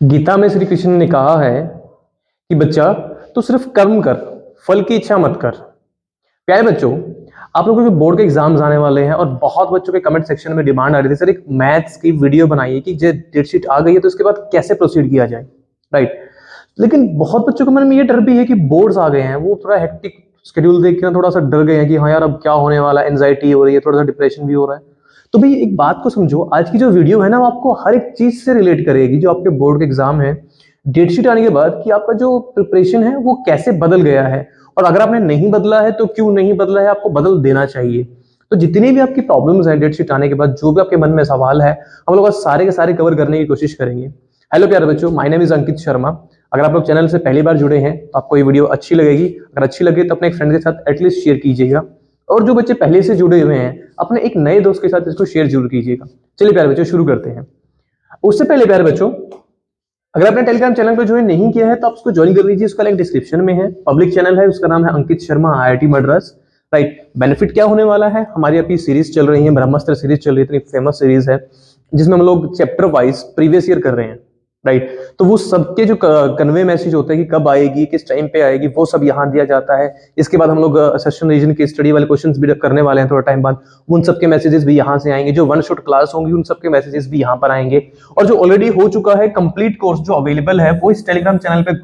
गीता में श्री कृष्ण ने कहा है कि बच्चा तू सिर्फ कर्म कर, फल की इच्छा मत कर। प्यारे बच्चों, आप लोगों के बोर्ड के एग्जाम्स आने वाले हैं और बहुत बच्चों के कमेंट सेक्शन में डिमांड आ रही थी, सर एक मैथ्स की वीडियो बनाइए कि जो डेट शीट आ गई है तो इसके बाद कैसे प्रोसीड किया जाए, राइट। लेकिन बहुत बच्चों के मन में ये डर भी है कि बोर्ड्स आ गए हैं, वो थोड़ा हेक्टिक शेड्यूल देख के ना थोड़ा सा डर गए हैं कि हाँ यार अब क्या होने वाला है, एंजाइटी हो रही है, थोड़ा सा डिप्रेशन भी हो रहा है। तो भाई एक बात को समझो, आज की जो वीडियो है ना वो आपको हर एक चीज से रिलेट करेगी जो आपके बोर्ड के एग्जाम है डेट शीट आने के बाद, कि आपका जो प्रिपरेशन है वो कैसे बदल गया है, और अगर आपने नहीं बदला है तो क्यों नहीं बदला है, आपको बदल देना चाहिए। तो जितनी भी आपकी प्रॉब्लम्स हैं डेट शीट आने के बाद, जो भी आपके मन में सवाल है, हम लोग सारे के सारे कवर करने की कोशिश करेंगे। हेलो प्यारे बच्चों, my name is Ankit Sharma. अगर आप लोग चैनल से पहली बार जुड़े हैं तो आपको ये वीडियो अच्छी लगेगी। अगर अच्छी लगे तो अपने एक फ्रेंड के साथ एटलीस्ट शेयर कीजिएगा, और जो बच्चे पहले से जुड़े हुए हैं अपने एक नए दोस्त के साथ इसको शेयर जरूर कीजिएगा। चलिए प्यारे बच्चों शुरू करते हैं। उससे पहले प्यारे बच्चों, अगर आपने टेलीग्राम चैनल को ज्वाइन नहीं किया है तो आप उसको ज्वाइन कर लीजिए, उसका लिंक डिस्क्रिप्शन में है। पब्लिक चैनल है, उसका नाम है Ankit Sharma IIT Madras, right. Benefit क्या होने वाला है, हमारी अभी सीरीज चल रही है, ब्रह्मास्त्र सीरीज चल रही है, इतनी फेमस सीरीज है जिसमें हम लोग चैप्टर वाइज प्रीवियस ईयर कर रहे हैं, राइट। तो वो सबके जो कन्वे मैसेज होते हैं कि कब आएगी, किस टाइम पे आएगी, वो सब यहाँ दिया जाता है। इसके बाद हम लोग सेशन रीजन की स्टडी वाले क्वेश्चंस भी करने वाले हैं थोड़ा टाइम बाद, उन सब के मैसेजेस भी यहाँ से आएंगे। जो वन शॉट क्लास होंगी उन सब के मैसेजेस भी यहाँ पर आएंगे। और जो ऑलरेडी हो चुका है कंप्लीट कोर्स जो अवेलेबल है वो इस टेलीग्राम चैनल पे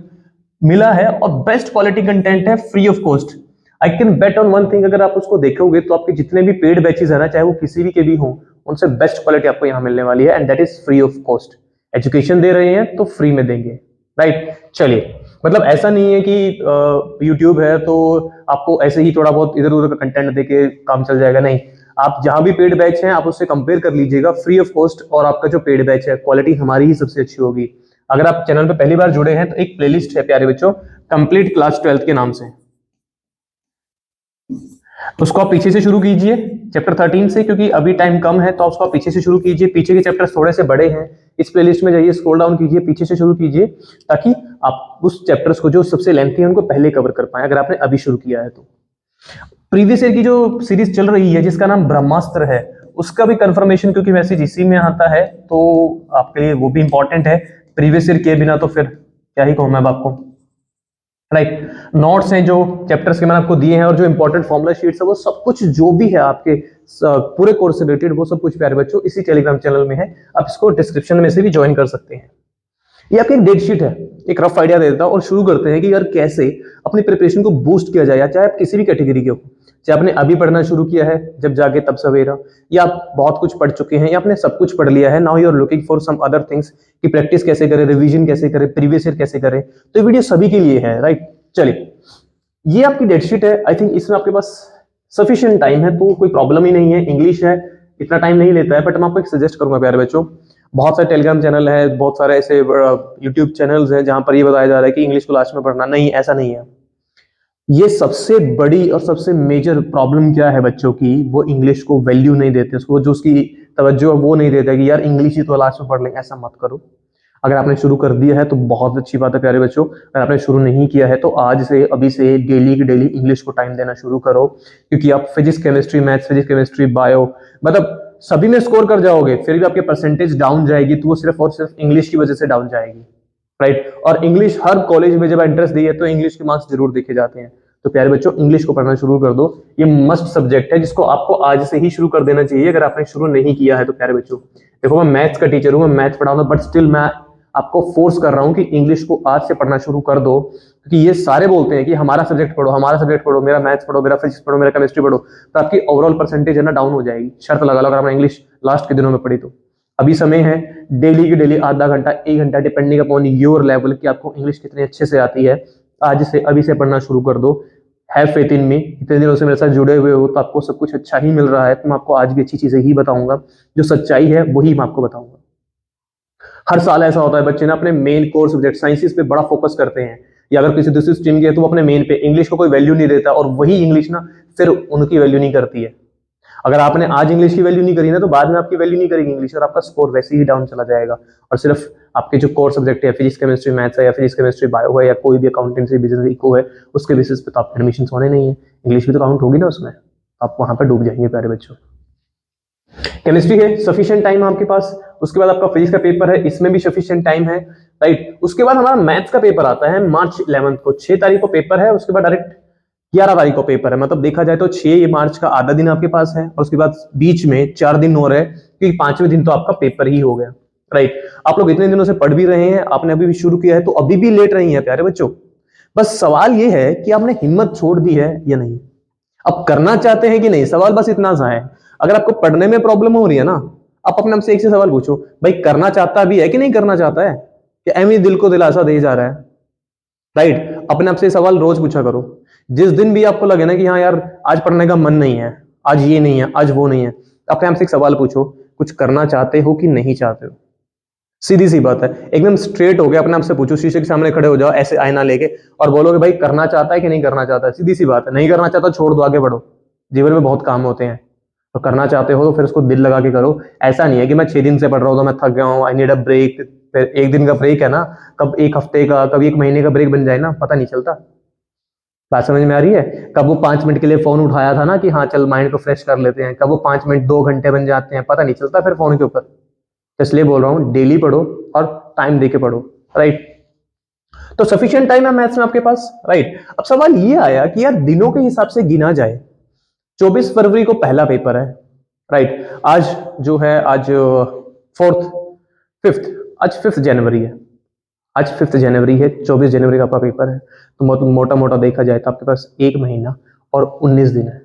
मिला है, और बेस्ट क्वालिटी कंटेंट है free of cost. I can bet on one thing, अगर आप उसको देखोगे तो आपके जितने भी पेड बैचेस है ना, चाहे वो किसी भी के भी हों, उनसे बेस्ट क्वालिटी आपको यहाँ मिलने वाली है, and that is free of cost. Education दे रहे हैं तो फ्री में देंगे, राइट। चलिए, मतलब ऐसा नहीं है कि यूट्यूब है तो आपको ऐसे ही थोड़ा बहुत इधर उधर का कंटेंट देके काम चल जाएगा, नहीं। आप जहां भी पेड बैच हैं आप उससे कंपेयर कर लीजिएगा, फ्री ऑफ कॉस्ट और आपका जो पेड बैच है क्वालिटी हमारी ही सबसे अच्छी होगी। अगर आप चैनल पे पहली बार जुड़े हैं तो एक प्लेलिस्ट है प्यारे बच्चों, कंप्लीट क्लास 12th के नाम से, उसको आप पीछे से शुरू कीजिए चैप्टर 13 से, क्योंकि अभी टाइम कम है तो आप उसको पीछे से शुरू कीजिए। पीछे के चैप्टर्स थोड़े से बड़े हैं, इस प्लेलिस्ट में जाइए, स्क्रॉल डाउन कीजिए, पीछे से शुरू कीजिए, ताकि आप उस चैप्टर्स को जो सबसे लेंथी है उनको पहले कवर कर पाए, अगर आपने अभी शुरू किया है तो। प्रीवियस ईयर की जो सीरीज चल रही है जिसका नाम ब्रह्मास्त्र है, उसका भी कंफर्मेशन क्योंकि मैसेज इसी में आता है, तो आपके लिए वो भी इंपॉर्टेंट है। प्रीवियस ईयर के बिना तो फिर क्या ही कहूं मैं आपको, राइट। नोट्स हैं जो चैप्टर्स के मैंने आपको दिए हैं, और जो इंपॉर्टेंट फॉर्मुला शीट्स है वो सब कुछ जो भी है आपके पूरे कोर्स से रिलेटेड, वो सब कुछ प्यारे बच्चों इसी टेलीग्राम चैनल में है। आप इसको डिस्क्रिप्शन में से भी ज्वाइन कर सकते हैं। ये आपकी एक डेट शीट है, एक रफ आइडिया दे देता हूं, और शुरू करते हैं कि यार कैसे अपनी प्रिपरेशन को बूस्ट किया जाए, चाहे आप किसी भी कैटेगरी के हो, चाहे आपने अभी पढ़ना शुरू किया है जब जाके तब सवेरा, या आप बहुत कुछ पढ़ चुके हैं, या आपने सब कुछ पढ़ लिया है, now you are looking for some other things कि प्रैक्टिस कैसे करें, रिवीजन कैसे करें, प्रीवियस ईयर कैसे करें। तो ये वीडियो सभी के लिए है, राइट। चलिए, ये आपकी डेट शीट है। आई थिंक इसमें आपके पास सफिशिएंट टाइम है, तो कोई प्रॉब्लम ही नहीं है। इंग्लिश है, इतना टाइम नहीं लेता है, बट मैं आपको एक सजेस्ट करूंगा प्यारे बच्चों, बहुत सारे टेलीग्राम चैनल है, बहुत सारे ऐसे यूट्यूब चैनल्स हैं जहां पर ये बताया जा रहा है कि इंग्लिश को लास्ट में पढ़ना, नहीं, ऐसा नहीं है। ये सबसे बड़ी और सबसे मेजर प्रॉब्लम क्या है बच्चों की, वो इंग्लिश को वैल्यू नहीं देते, उसको जो उसकी तवज्जो है वो नहीं देता कि यार इंग्लिश ही तो लास्ट में पढ़ लेंगे। ऐसा मत करो। अगर आपने शुरू कर दिया है तो बहुत अच्छी बात है प्यारे बच्चों। अगर आपने शुरू नहीं किया है तो आज से, अभी से डेली की डेली इंग्लिश को टाइम देना शुरू करो, क्योंकि आप physics chemistry maths, physics chemistry bio, मतलब सभी में स्कोर कर जाओगे, फिर भी आपकी परसेंटेज डाउन जाएगी, तो वो सिर्फ और सिर्फ इंग्लिश की वजह से डाउन जाएगी, राइट। और इंग्लिश हर कॉलेज में जब इंटरेस्ट दी है तो इंग्लिश के मार्क्स जरूर देखे जाते हैं। तो प्यारे बच्चों, इंग्लिश को पढ़ना शुरू कर दो, ये मस्ट सब्जेक्ट है जिसको आपको आज से ही शुरू कर देना चाहिए, अगर आपने शुरू नहीं किया है तो। प्यारे बच्चों देखो, मैं मैथ्स का टीचर हूं, मैं मैथ्स पढ़ाऊंगा, बट स्टिल मैं आपको फोर्स कर रहा हूं कि इंग्लिश को आज से पढ़ना शुरू कर दो, क्योंकि ये सारे बोलते हैं कि हमारा सब्जेक्ट पढ़ो, हमारा सब्जेक्ट पढ़ो, मेरा मैथ्स पढ़ो, मेरा फिजिक्स पढ़ो, मेरा केमिस्ट्री पढ़ो, तो आपकी ओवरऑल परसेंटेज है ना डाउन हो जाएगी। शर्त लगा लो, अगर आपने इंग्लिश लास्ट के दिनों में पढ़ी तो। अभी समय है, डेली की डेली आधा घंटा, 1 घंटा, डिपेंडिंग अपॉन योर लेवल कि आपको इंग्लिश कितने अच्छे से आती है, आज से, अभी से पढ़ना शुरू कर दो। हैव फेथ इन मी, इतने दिनों से मेरे साथ जुड़े हुए हो तो आपको सब कुछ अच्छा ही मिल रहा है, तो मैं आपको आज भी अच्छी चीजें ही बताऊंगा, जो सच्चाई है वही मैं आपको बताऊंगा। हर साल ऐसा होता है, बच्चे ना अपने मेन कोर सब्जेक्ट साइंसेस पे बड़ा फोकस करते हैं, या अगर किसी दूसरी स्ट्रीम के है तो वो अपने मेन पे, इंग्लिश को कोई वैल्यू नहीं देता, और वही इंग्लिश ना फिर उनकी वैल्यू नहीं करती है। अगर आपने आज इंग्लिश की वैल्यू नहीं करी ना, तो बाद में आपकी वैल्यू नहीं करेगी इंग्लिश, और आपका स्कोर वैसे ही डाउन चला जाएगा। और सिर्फ आपके जो कोर सब्जेक्ट है, फिजिक्स केमिस्ट्री मैथ्स है, या फिजिक्स केमिस्ट्री बायो है, या कोई भी अकाउंटेंसी बिजनेस इको है, उसके बेसिस पे तो आप एडमिशन होने नहीं है, इंग्लिश भी तो काउंट होगी ना उसमें, आप वहां पर डूब जाएंगे प्यारे बच्चों। केमिस्ट्री है सफिशिएंट टाइम आपके पास, उसके बाद आपका फिजिक्स का पेपर है, इसमें भी सफिशिएंट टाइम है, राइट। उसके बाद हमारा मैथ्स का पेपर आता है मार्च 11 को, 6 तारीख को पेपर है, उसके बाद डायरेक्ट 11 तारीख को पेपर है। मतलब देखा जाए तो 6 मार्च का आधा दिन आपके पास है, और उसके बाद बीच में 4 दिन और है, क्योंकि 5वें दिन तो आपका पेपर ही हो गया, राइट। आप लोग इतने दिनों से पढ़ भी रहे हैं, आपने अभी भी शुरू किया है, तो अभी भी लेट नहीं है प्यारे बच्चों। बस सवाल ये है कि आपने हिम्मत छोड़ दी है या नहीं, अब करना चाहते हैं कि नहीं, सवाल बस इतना सा है। अगर आपको पढ़ने में प्रॉब्लम हो रही है ना, आप अपने आप से एक से सवाल पूछो, भाई करना चाहता भी है कि नहीं करना चाहता है, कि एम ही दिल को दिलासा दे जा रहा है, राइट। अपने आप से सवाल रोज पूछा करो। जिस दिन भी आपको लगे ना कि हाँ यार आज पढ़ने का मन नहीं है, आज ये नहीं है, आज वो नहीं है, अपने आप से एक सवाल पूछो, कुछ करना चाहते हो कि नहीं चाहते हो। सीधी सी बात है, एकदम स्ट्रेट हो गया, अपने आप से पूछो, शीशे के सामने खड़े हो जाओ ऐसे आईना लेके, और बोलोगे भाई करना चाहता है कि नहीं करना चाहता है। सीधी सी बात है, नहीं करना चाहता छोड़ दो, आगे बढ़ो, जीवन में बहुत काम होते हैं। तो करना चाहते हो तो फिर उसको दिल लगा के करो। ऐसा नहीं है कि मैं 6 दिन से पढ़ रहा हूँ तो मैं थक गया हूँ, आई नीड अ ब्रेक। फिर एक दिन का ब्रेक है ना, कब एक हफ्ते का, कभी एक महीने का ब्रेक बन जाए ना, पता नहीं चलता। बात समझ में आ रही है? कब वो 5 मिनट के लिए फोन उठाया था ना कि हाँ चल माइंड को फ्रेश कर लेते हैं, कब वो 5 मिनट 2 घंटे बन जाते हैं, पता नहीं चलता फिर फोन के ऊपर। तो इसलिए बोल रहा हूँ डेली पढ़ो और टाइम दे के पढ़ो, राइट। तो सफिशिएंट टाइम है मैथ्स में आपके पास, राइट। अब सवाल ये आया कि यार दिनों के हिसाब से गिना जाए, 24 फरवरी को पहला पेपर है, राइट। आज जो है, आज 4th 5th, आज 5th जनवरी है, आज 5th जनवरी है, 24 जनवरी का आपका पेपर है। तो मोटा मोटा देखा जाए तो आपके पास 1 महीना और 19 दिन है।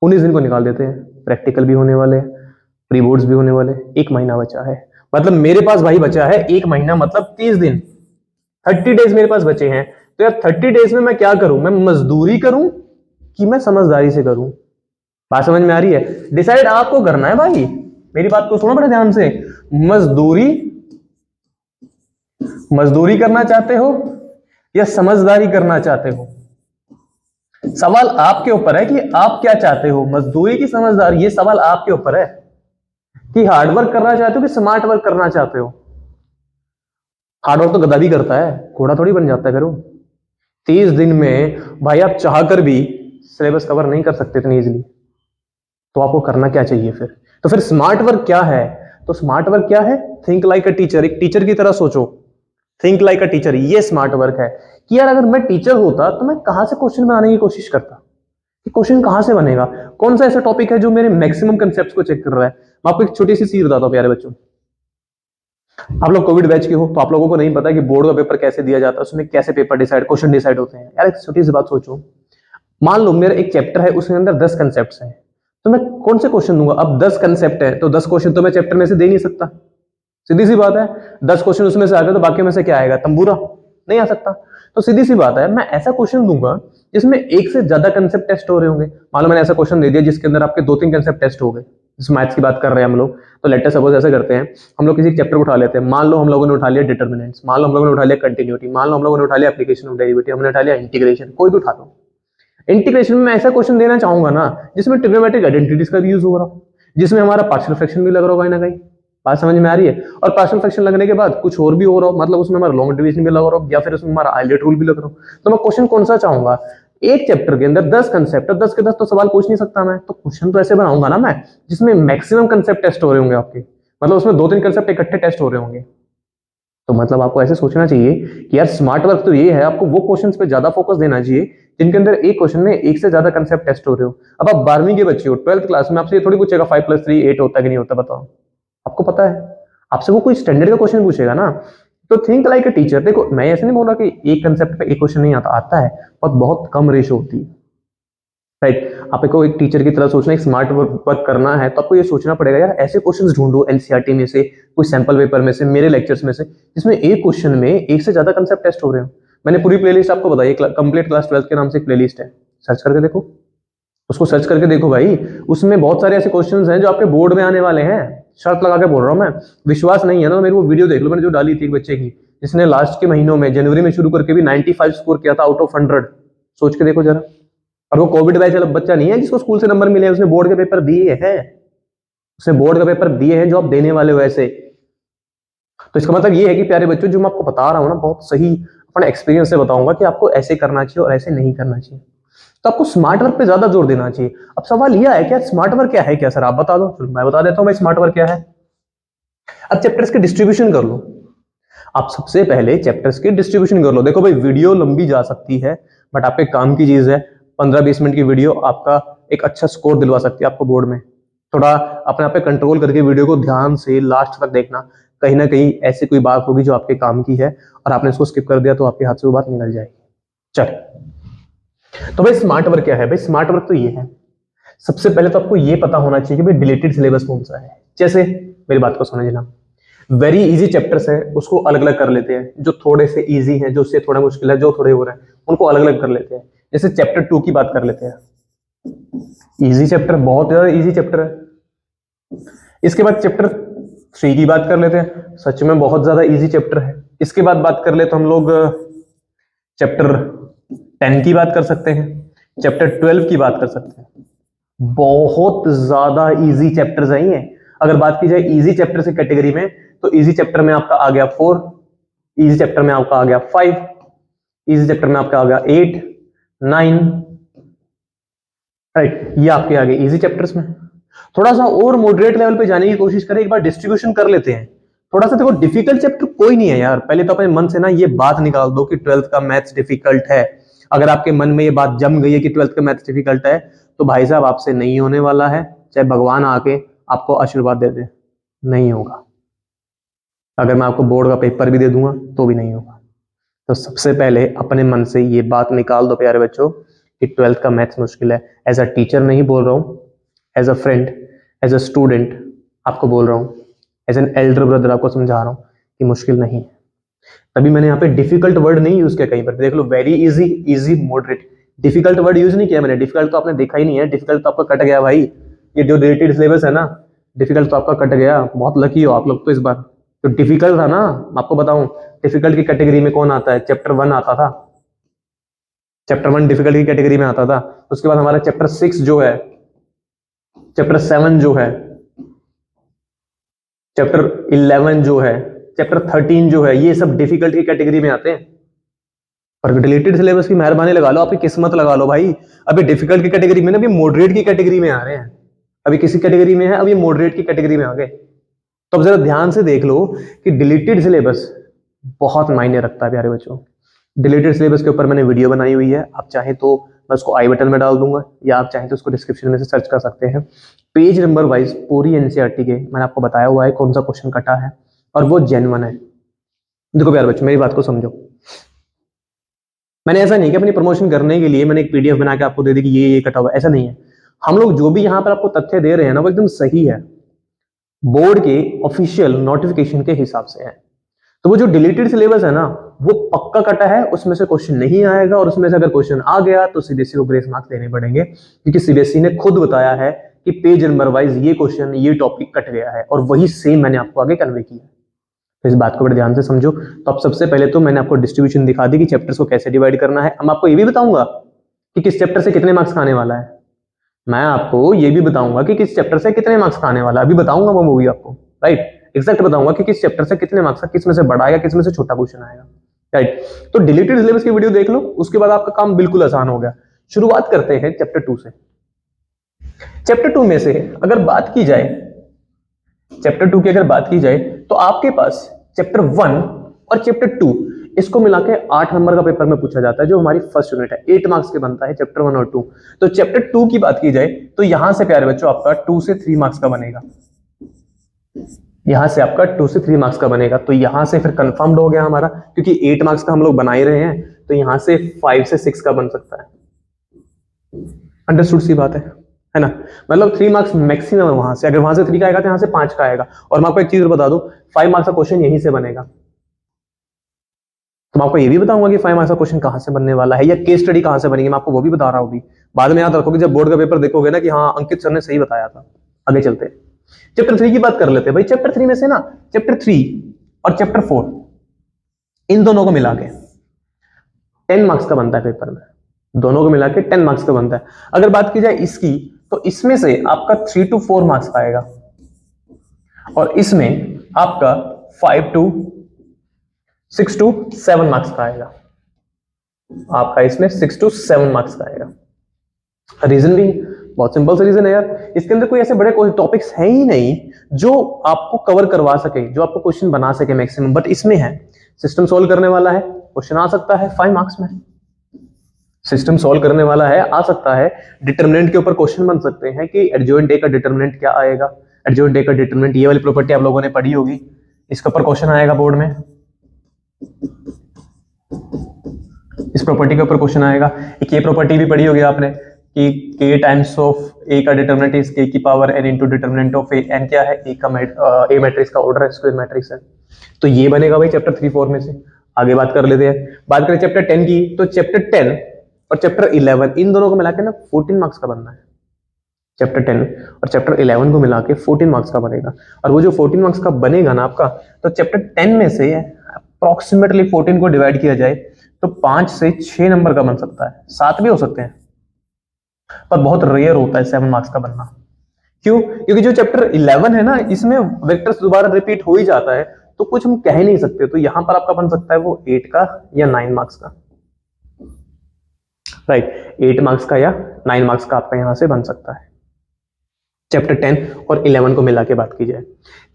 19 दिन को निकाल देते हैं, प्रैक्टिकल भी होने वाले, प्री बोर्ड्स भी होने वाले, 1 महीना बचा है। मतलब मेरे पास भाई बचा है 1 महीना, मतलब 30 दिन, 30 डेज मेरे पास बचे हैं। तो यार 30 डेज में मैं क्या करूं, मैं मजदूरी करूं कि मैं समझदारी से करूं? बात समझ में आ रही है? डिसाइड आपको करना है भाई, मेरी बात को सुनो बड़े ध्यान से। मजदूरी, मजदूरी करना चाहते हो या समझदारी करना चाहते हो? सवाल आपके ऊपर है कि आप क्या चाहते हो, मजदूरी की समझदारी, ये सवाल आपके ऊपर है कि हार्ड वर्क करना चाहते हो कि स्मार्ट वर्क करना चाहते हो। हार्ड वर्क तो गधा भी करता है, घोड़ा थोड़ी बन जाता है फिर वो। 30 दिन में भाई आप चाहकर भी सिलेबस कवर नहीं कर सकते इतनी इजीली, तो आपको करना क्या चाहिए फिर? तो फिर स्मार्ट वर्क क्या है? तो स्मार्ट वर्क क्या है? थिंक लाइक अ टीचर, एक टीचर की तरह सोचो, थिंक लाइक अ टीचर, ये स्मार्ट वर्क है। कि यार अगर मैं टीचर होता तो मैं कहां से क्वेश्चन बनाने की कोशिश करता, कि क्वेश्चन कहां से बनेगा, कौन सा ऐसा टॉपिक है जो मेरे मैक्सिमम कंसेप्ट्स को चेक कर रहा है। मैं आपको एक छोटी सी चीज बताता हूं प्यारे बच्चों। आप लोग कोविड बैच के हो तो आप लोगों को नहीं पता कि बोर्ड का पेपर कैसे दिया जाता है, उसमें कैसे पेपर डिसाइड, क्वेश्चन डिसाइड होते हैं। यार एक छोटी सी बात सोचो, मान लो मेरा एक चैप्टर है, उसके अंदर 10 कंसेप्ट हैं, तो मैं कौन से क्वेश्चन दूंगा? अब 10 कंसेप्ट है तो 10 क्वेश्चन तो मैं चैप्टर में से दे नहीं सकता, सीधी सी बात है। 10 क्वेश्चन उसमें से आ गए तो बाकी में से क्या आएगा? तंबूरा, नहीं आ सकता। तो सीधी सी बात है, मैं ऐसा क्वेश्चन दूंगा जिसमें एक से ज्यादा कंसेप्ट टेस्ट हो रहे होंगे। मान लो मैंने ऐसा क्वेश्चन दे दिया जिसके अंदर आपके 2-3 कंसेप्ट टेस्ट हो गए, जिस मैथ्स की बात कर रहे हैं हम लोग, तो लेट सपोज ऐसा करते हैं, हम लोग किसी चैप्टर को उठा लेते हैं। मान लो हम लोगों ने उठा लिया डिटर्मिनेंट्स, मान लो हम लोगों ने उठा लिया कंटिन्यूटी, मान लो हम लोगों ने उठा लिया एप्लीकेशन ऑफ डेरिवेटिव, हमने उठा लिया इंटीग्रेशन, कोई भी उठा लो। इंटीग्रेशन में मैं ऐसा क्वेश्चन देना चाहूंगा ना जिसमें ट्रिग्नोमेट्रिक आइडेंटिटीज का भी यूज हो रहा हो, जिसमें हमारा पार्शियल फ्रैक्शन भी लग रहा हो कहीं ना कहीं। बात समझ में आ रही है? और पार्शियल फ्रैक्शन लगने के बाद कुछ और भी हो रहा हो, मतलब उसमें हमारा लॉन्ग डिवीजन भी लग रहा हो, या फिर उसमें हमारा आइलेट रूल भी लग रहा हो। तो मैं क्वेश्चन कौन सा चाहूंगा? एक चैप्टर के अंदर 10 कंसेप्ट, 10 के 10 तो सवाल पूछ नहीं सकता मैं, तो क्वेश्चन तो ऐसे बनाऊंगा ना मैं जिसमें मैक्सिमम कंसेप्ट टेस्ट हो रहे होंगे आपके, मतलब उसमें 2-3 कंसेप्ट इकट्ठे टेस्ट हो रहे होंगे। तो मतलब आपको ऐसे सोचना चाहिए कि यार स्मार्ट वर्क तो ये है, आपको वो क्वेश्चंस पे ज्यादा फोकस देना चाहिए जिनके अंदर एक क्वेश्चन में एक से ज्यादा कंसेप्ट टेस्ट हो रहे हो। अब आप 12वीं के बच्चे हो, 12th क्लास में आपसे ये थोड़ी पूछेगा 5+3 8 होता है कि नहीं होता, बताओ। आपको पता है, आपसे वो कोई स्टैंडर्ड का क्वेश्चन पूछेगा ना। तो थिंक लाइक अ टीचर। देखो मैं ऐसे नहीं बोल रहा कि एक कंसेप्ट पे एक क्वेश्चन नहीं आता, आता है, पर बहुत कम रेशो होती है, राइट। आपको एक टीचर की तरह सोचना, एक स्मार्ट वर्क करना है तो आपको ये सोचना पड़ेगा यार ऐसे क्वेश्चंस ढूंढो एनसीईआरटी में से, कोई सैंपल पेपर में से, मेरे लेक्चर्स में से, जिसमें एक क्वेश्चन में एक से ज्यादा कंसेप्ट टेस्ट हो रहे हो। मैंने पूरी प्लेलिस्ट आपको बताई, कंप्लीट क्लास 12 के नाम से एक प्लेलिस्ट है, सर्च करके देखो, उसको सर्च करके देखो भाई। उसमें बहुत सारे ऐसे क्वेश्चंस हैं जो आपके बोर्ड में आने वाले हैं, शर्त लगा के बोल रहा हूं मैं। विश्वास नहीं है ना, मेरे को वीडियो देख लो, मैंने जो डाली थी एक बच्चे की जिसने लास्ट के महीनों में जनवरी में शुरू करके भी 95 स्कोर किया था आउट ऑफ 100। सोच के देखो जरा। और वो कोविड बैच वाला बच्चा नहीं है जिसको स्कूल से नंबर मिले हैं, उसने बोर्ड के पेपर दिए हैं, उसने बोर्ड का पेपर दिए हैं जो आप देने वाले हो ऐसे। तो इसका मतलब ये है कि प्यारे बच्चों, जो मैं आपको बता रहा हूँ ना, बहुत सही अपने एक्सपीरियंस से बताऊंगा कि आपको ऐसे करना चाहिए और ऐसे नहीं करना चाहिए। तो आपको स्मार्ट वर्क पे ज्यादा जोर देना चाहिए। अब सवाल यह है कि स्मार्ट वर्क क्या है, क्या सर आप बता दो। चलो मैं बता देता हूं भाई स्मार्ट वर्क क्या है। अब चैप्टर्स की डिस्ट्रीब्यूशन कर लो। आप सबसे पहले चैप्टर्स की डिस्ट्रीब्यूशन कर लो। देखो भाई वीडियो लंबी जा सकती है, बट आपके काम की चीज है। 15-20 मिनट की वीडियो आपका एक अच्छा स्कोर दिलवा सकती है आपको बोर्ड में। थोड़ा अपने आप पे कंट्रोल करके वीडियो को ध्यान से लास्ट तक देखना। कहीं ना कहीं ऐसी कोई बात होगी जो आपके काम की है और आपने इसको स्किप कर दिया तो आपके हाथ से वो बात निकल जाएगी। चल, तो भाई स्मार्ट वर्क क्या है? भाई स्मार्ट वर्क तो ये है, सबसे पहले तो आपको ये पता होना चाहिए कि भाई डिलीटेड सिलेबस कौन सा है। जैसे मेरी बात को समझना, वेरी इजी चैप्टर्स है उसको अलग अलग कर लेते हैं, जो थोड़े से इजी हैं, जो उससे थोड़ा मुश्किल है, जो थोड़े हो रहे हैं उनको अलग अलग कर लेते हैं। जैसे चैप्टर 2 की बात कर लेते हैं, इजी चैप्टर, बहुत ज्यादा इजी चैप्टर है। इसके बाद चैप्टर 3 की बात कर लेते हैं, सच में बहुत ज्यादा इजी चैप्टर है। इसके बाद बात कर ले तो हम लोग चैप्टर 10 की बात कर सकते हैं, चैप्टर 12 की बात कर सकते हैं। बहुत ज्यादा इजी चैप्टर्स हैं ये। अगर बात की जाए इजी चैप्टर की कैटेगरी में, तो इजी चैप्टर में आपका आ गया 4, इजी चैप्टर में आपका आ गया 5, इजी चैप्टर में आपका आ गया 8, 9, राइट। ये आपके आ गए इजी चैप्टर्स में। थोड़ा सा और मॉडरेट लेवल पे जाने की कोशिश करें, एक बार डिस्ट्रीब्यूशन कर लेते हैं। थोड़ा सा देखो, डिफिकल्ट चैप्टर कोई नहीं है यार। पहले तो अपने मन से ना ये बात निकाल दो कि 12th का मैथ्स डिफिकल्ट है। अगर आपके मन में ये बात जम गई है कि 12th का मैथ्स डिफिकल्ट है, तो भाई साहब आपसे नहीं होने वाला है, चाहे भगवान आके आपको आशीर्वाद दे दे, नहीं होगा। अगर मैं आपको बोर्ड का पेपर भी दे दूंगा तो भी नहीं होगा। तो सबसे पहले अपने मन से ये बात निकाल दो प्यारे बच्चों कि 12th का मैथ्स मुश्किल है। एज अ टीचर नहीं बोल रहा हूं, as a friend, as a student आपको बोल रहा हूं, एज एन एल्डर ब्रदर आपको समझा रहा हूं कि मुश्किल नहीं है। तभी मैंने यहाँ पे डिफिकल्ट वर्ड नहीं यूज किया। कहीं पर देख लो, very easy, easy, moderate, difficult word use नहीं किया मैंने। डिफिकल्ट तो आपने देखा ही नहीं है, डिफिकल्ट तो आपका कट गया भाई। ये जो रिलेटेड सिलेबस है ना, डिफिकल्ट तो आपका कट गया। बहुत लकी हो आप लोग तो इस बार। तो डिफिकल्ट था ना, आपको बताऊं डिफिकल्ट की कैटेगरी में कौन आता है? चैप्टर 1 आता था। चैप्टर 1 डिफिकल्ट की कैटेगरी में आता था। उसके बाद हमारा चैप्टर 6 जो है, चैप्टर 7 जो है, चैप्टर 11 जो है, चैप्टर 13 जो है, ये सब डिफिकल्ट की कैटेगरी में आते हैं। और डिलीटेड सिलेबस की मेहरबानी लगा लो, आपकी किस्मत लगा लो भाई। अभी डिफिकल्ट की कैटेगरी में ना, अभी मॉडरेट की कैटेगरी में आ रहे हैं। अभी किसी कैटेगरी में है, अभी मॉडरेट की कैटेगरी में आ गए। तो अब जरा ध्यान से देख लो कि डिलीटेड सिलेबस बहुत मायने रखता है प्यारे बच्चों। डिलीटेड सिलेबस के ऊपर मैंने वीडियो बनाई हुई है, आप चाहें तो मैं उसको आई बटन में डाल दूंगा, या आप चाहें तो उसको डिस्क्रिप्शन में से सर्च कर सकते हैं। पेज नंबर वाइज पूरी एनसीईआरटी के मैंने आपको बताया हुआ है कौन सा क्वेश्चन कटा है, और वो जेन्युइन है। देखो प्यारे बच्चों, मेरी बात को समझो। मैंने ऐसा नहीं कि अपनी प्रमोशन करने के लिए मैंने एक पीडीएफ बना के आपको दे दी कि ये कटा हुआ, ऐसा नहीं है। हम लोग जो भी यहाँ पर आपको तथ्य दे रहे हैं ना, वो एकदम सही है, बोर्ड के ऑफिशियल नोटिफिकेशन के हिसाब से है। तो वो जो डिलीटेड सिलेबस है ना, वो पक्का कटा है, उसमें से क्वेश्चन नहीं आएगा। और उसमें से अगर क्वेश्चन आ गया तो सीबीएसई को ग्रेस मार्क्स देने पड़ेंगे, क्योंकि सीबीएसई ने खुद बताया है कि पेज नंबर वाइज ये क्वेश्चन, ये टॉपिक कट गया है, और वही सेम मैंने आपको आगे कन्वे किया। तो इस बात को बड़े ध्यान से समझो। तो अब सबसे पहले तो मैंने आपको डिस्ट्रीब्यूशन दिखा दी कि चैप्टर्स को कैसे डिवाइड करना है। अब आपको ये भी बताऊंगा कि किस चैप्टर से कितने मार्क्स आने वाला है। मैं आपको ये भी बताऊंगा कि किस चैप्टर से कितने मार्क्स आने वाला है, अभी बताऊंगा वो मूवी आपको, राइट। एग्जैक्ट बताऊंगा कि किस चैप्टर से कितने मार्क्स, किस में से बड़ा आएगा, किस में से छोटा क्वेश्चन आएगा, राइट। तो डिलीटेड सिलेबस की वीडियो देख लो, उसके बाद आपका काम बिल्कुल आसान हो गया। शुरुआत करते हैं चैप्टर 2 से। चैप्टर 2 में से अगर बात की जाए, चैप्टर 2 की अगर बात की जाए, तो आपके पास चैप्टर 1 और चैप्टर 2 इसको मिला के 8 नंबर का पेपर में पूछा जाता है, जो हमारी फर्स्ट यूनिट है। 8 मार्क्स के बनता है चैप्टर 1 और 2। तो चैप्टर 2 की बात की जाए तो यहां से प्यारे बच्चों आपका 2 से 3 मार्क्स का बनेगा। यहां से आपका 2 से 3 मार्क्स का बनेगा। तो यहां से फिर कंफर्म्ड हो गया हमारा, क्योंकि 8 मार्क्स का हम लोग बना ही रहे हैं, तो यहां से 5 से 6 का बन सकता है। अंडरस्टूड सी बात है ना। मतलब 3 मार्क्स मैक्सिमम है वहां से। अगर वहां से 3 का आएगा तो यहां से 5 का आएगा। और मैं आपको एक चीज बता दूं, 5 मार्क्स का क्वेश्चन यहीं से बनेगा। तो मैं आपको ये भी बताऊंगा कि 5 मार्क्स का क्वेश्चन कहां से बनने वाला है, या केस स्टडी कहां से बनेगी, मैं आपको वो भी बता रहा हूं। भी बाद में याद रखोगे, जब बोर्ड का पेपर देखोगे ना कि हाँ अंकित सर ने सही बताया था। आगे चलते हैं, चैप्टर 3 की बात कर लेते हैं भाई। चैप्टर 3 में से ना, चैप्टर 3 और चैप्टर 4 इन दोनों को मिला के 10 मार्क्स का बनता है पेपर में। दोनों को मिला के 10 मार्क्स का बनता है। अगर बात की जाए इसकी, तो इसमें से आपका 3 to 4 मार्क्स का आएगा, और इसमें आपका 5 to 6 to 7 मार्क्स का आएगा। आपका इसमें 6 to 7 मार्क्स का आएगा। रीजन भी बहुत सिंपल सा रीजन है यार, इसके अंदर कोई ऐसे बड़े कोई टॉपिक्स है ही नहीं जो आपको कवर करवा सके, जो आपको क्वेश्चन बना सके मैक्सिमम, बट इसमें है सिस्टम सॉल्व करने वाला है, क्वेश्चन आ सकता है 5 मार्क्स में। सिस्टम सॉल्व करने वाला है, आ सकता है, डिटरमिनेंट के ऊपर क्वेश्चन बन सकते हैं कि एडजॉइंट ए का डिटरमिनेंट क्या आएगा, एडजॉइंट ए का डिटरमिनेंट, ये वाली प्रॉपर्टी आप लोगों ने पढ़ी होगी, इसके ऊपर क्वेश्चन आएगा बोर्ड में, इस प्रॉपर्टी के ऊपर क्वेश्चन आएगा। एक ये प्रॉपर्टी भी पढ़ी होगी आपने कि k टाइम्स ऑफ a का डिटरमिनेंट इज k की power n into determinant of a, n क्या है, a का a मैट्रिक्स का ऑर्डर है, स्क्वायर मैट्रिक्स है, तो ये बनेगा भाई चैप्टर 3-4 में से। आगे बात कर लेते हैं, बात करें चैप्टर 10 की, तो चैप्टर 10 और चैप्टर 11 इन दोनों को मिला के ना 14 मार्क्स का बनना है। चैप्टर 10 और चैप्टर 11 को मिला के 14 मार्क्स का बनेगा, और वो जो 14 मार्क्स का बनेगा ना आपका, तो चैप्टर 10 में से अप्रोक्सीमेटली 14 को डिवाइड किया जाए तो 5 से 6 नंबर का बन सकता है, 7 भी हो सकते हैं, पर बहुत रेयर होता है 7 मार्क्स का बनना। क्यों? क्योंकि जो चैप्टर 11 है ना, इसमें वेक्टर्स दोबारा रिपीट हो ही जाता है, तो कुछ हम कह नहीं सकते, तो यहां पर आपका बन सकता है वो 8 का या 9 मार्क्स का, राइट, 8 मार्क्स का या 9 मार्क्स का आपका यहां से बन सकता है। चैप्टर 10 और 11 को मिला के बात की जाए,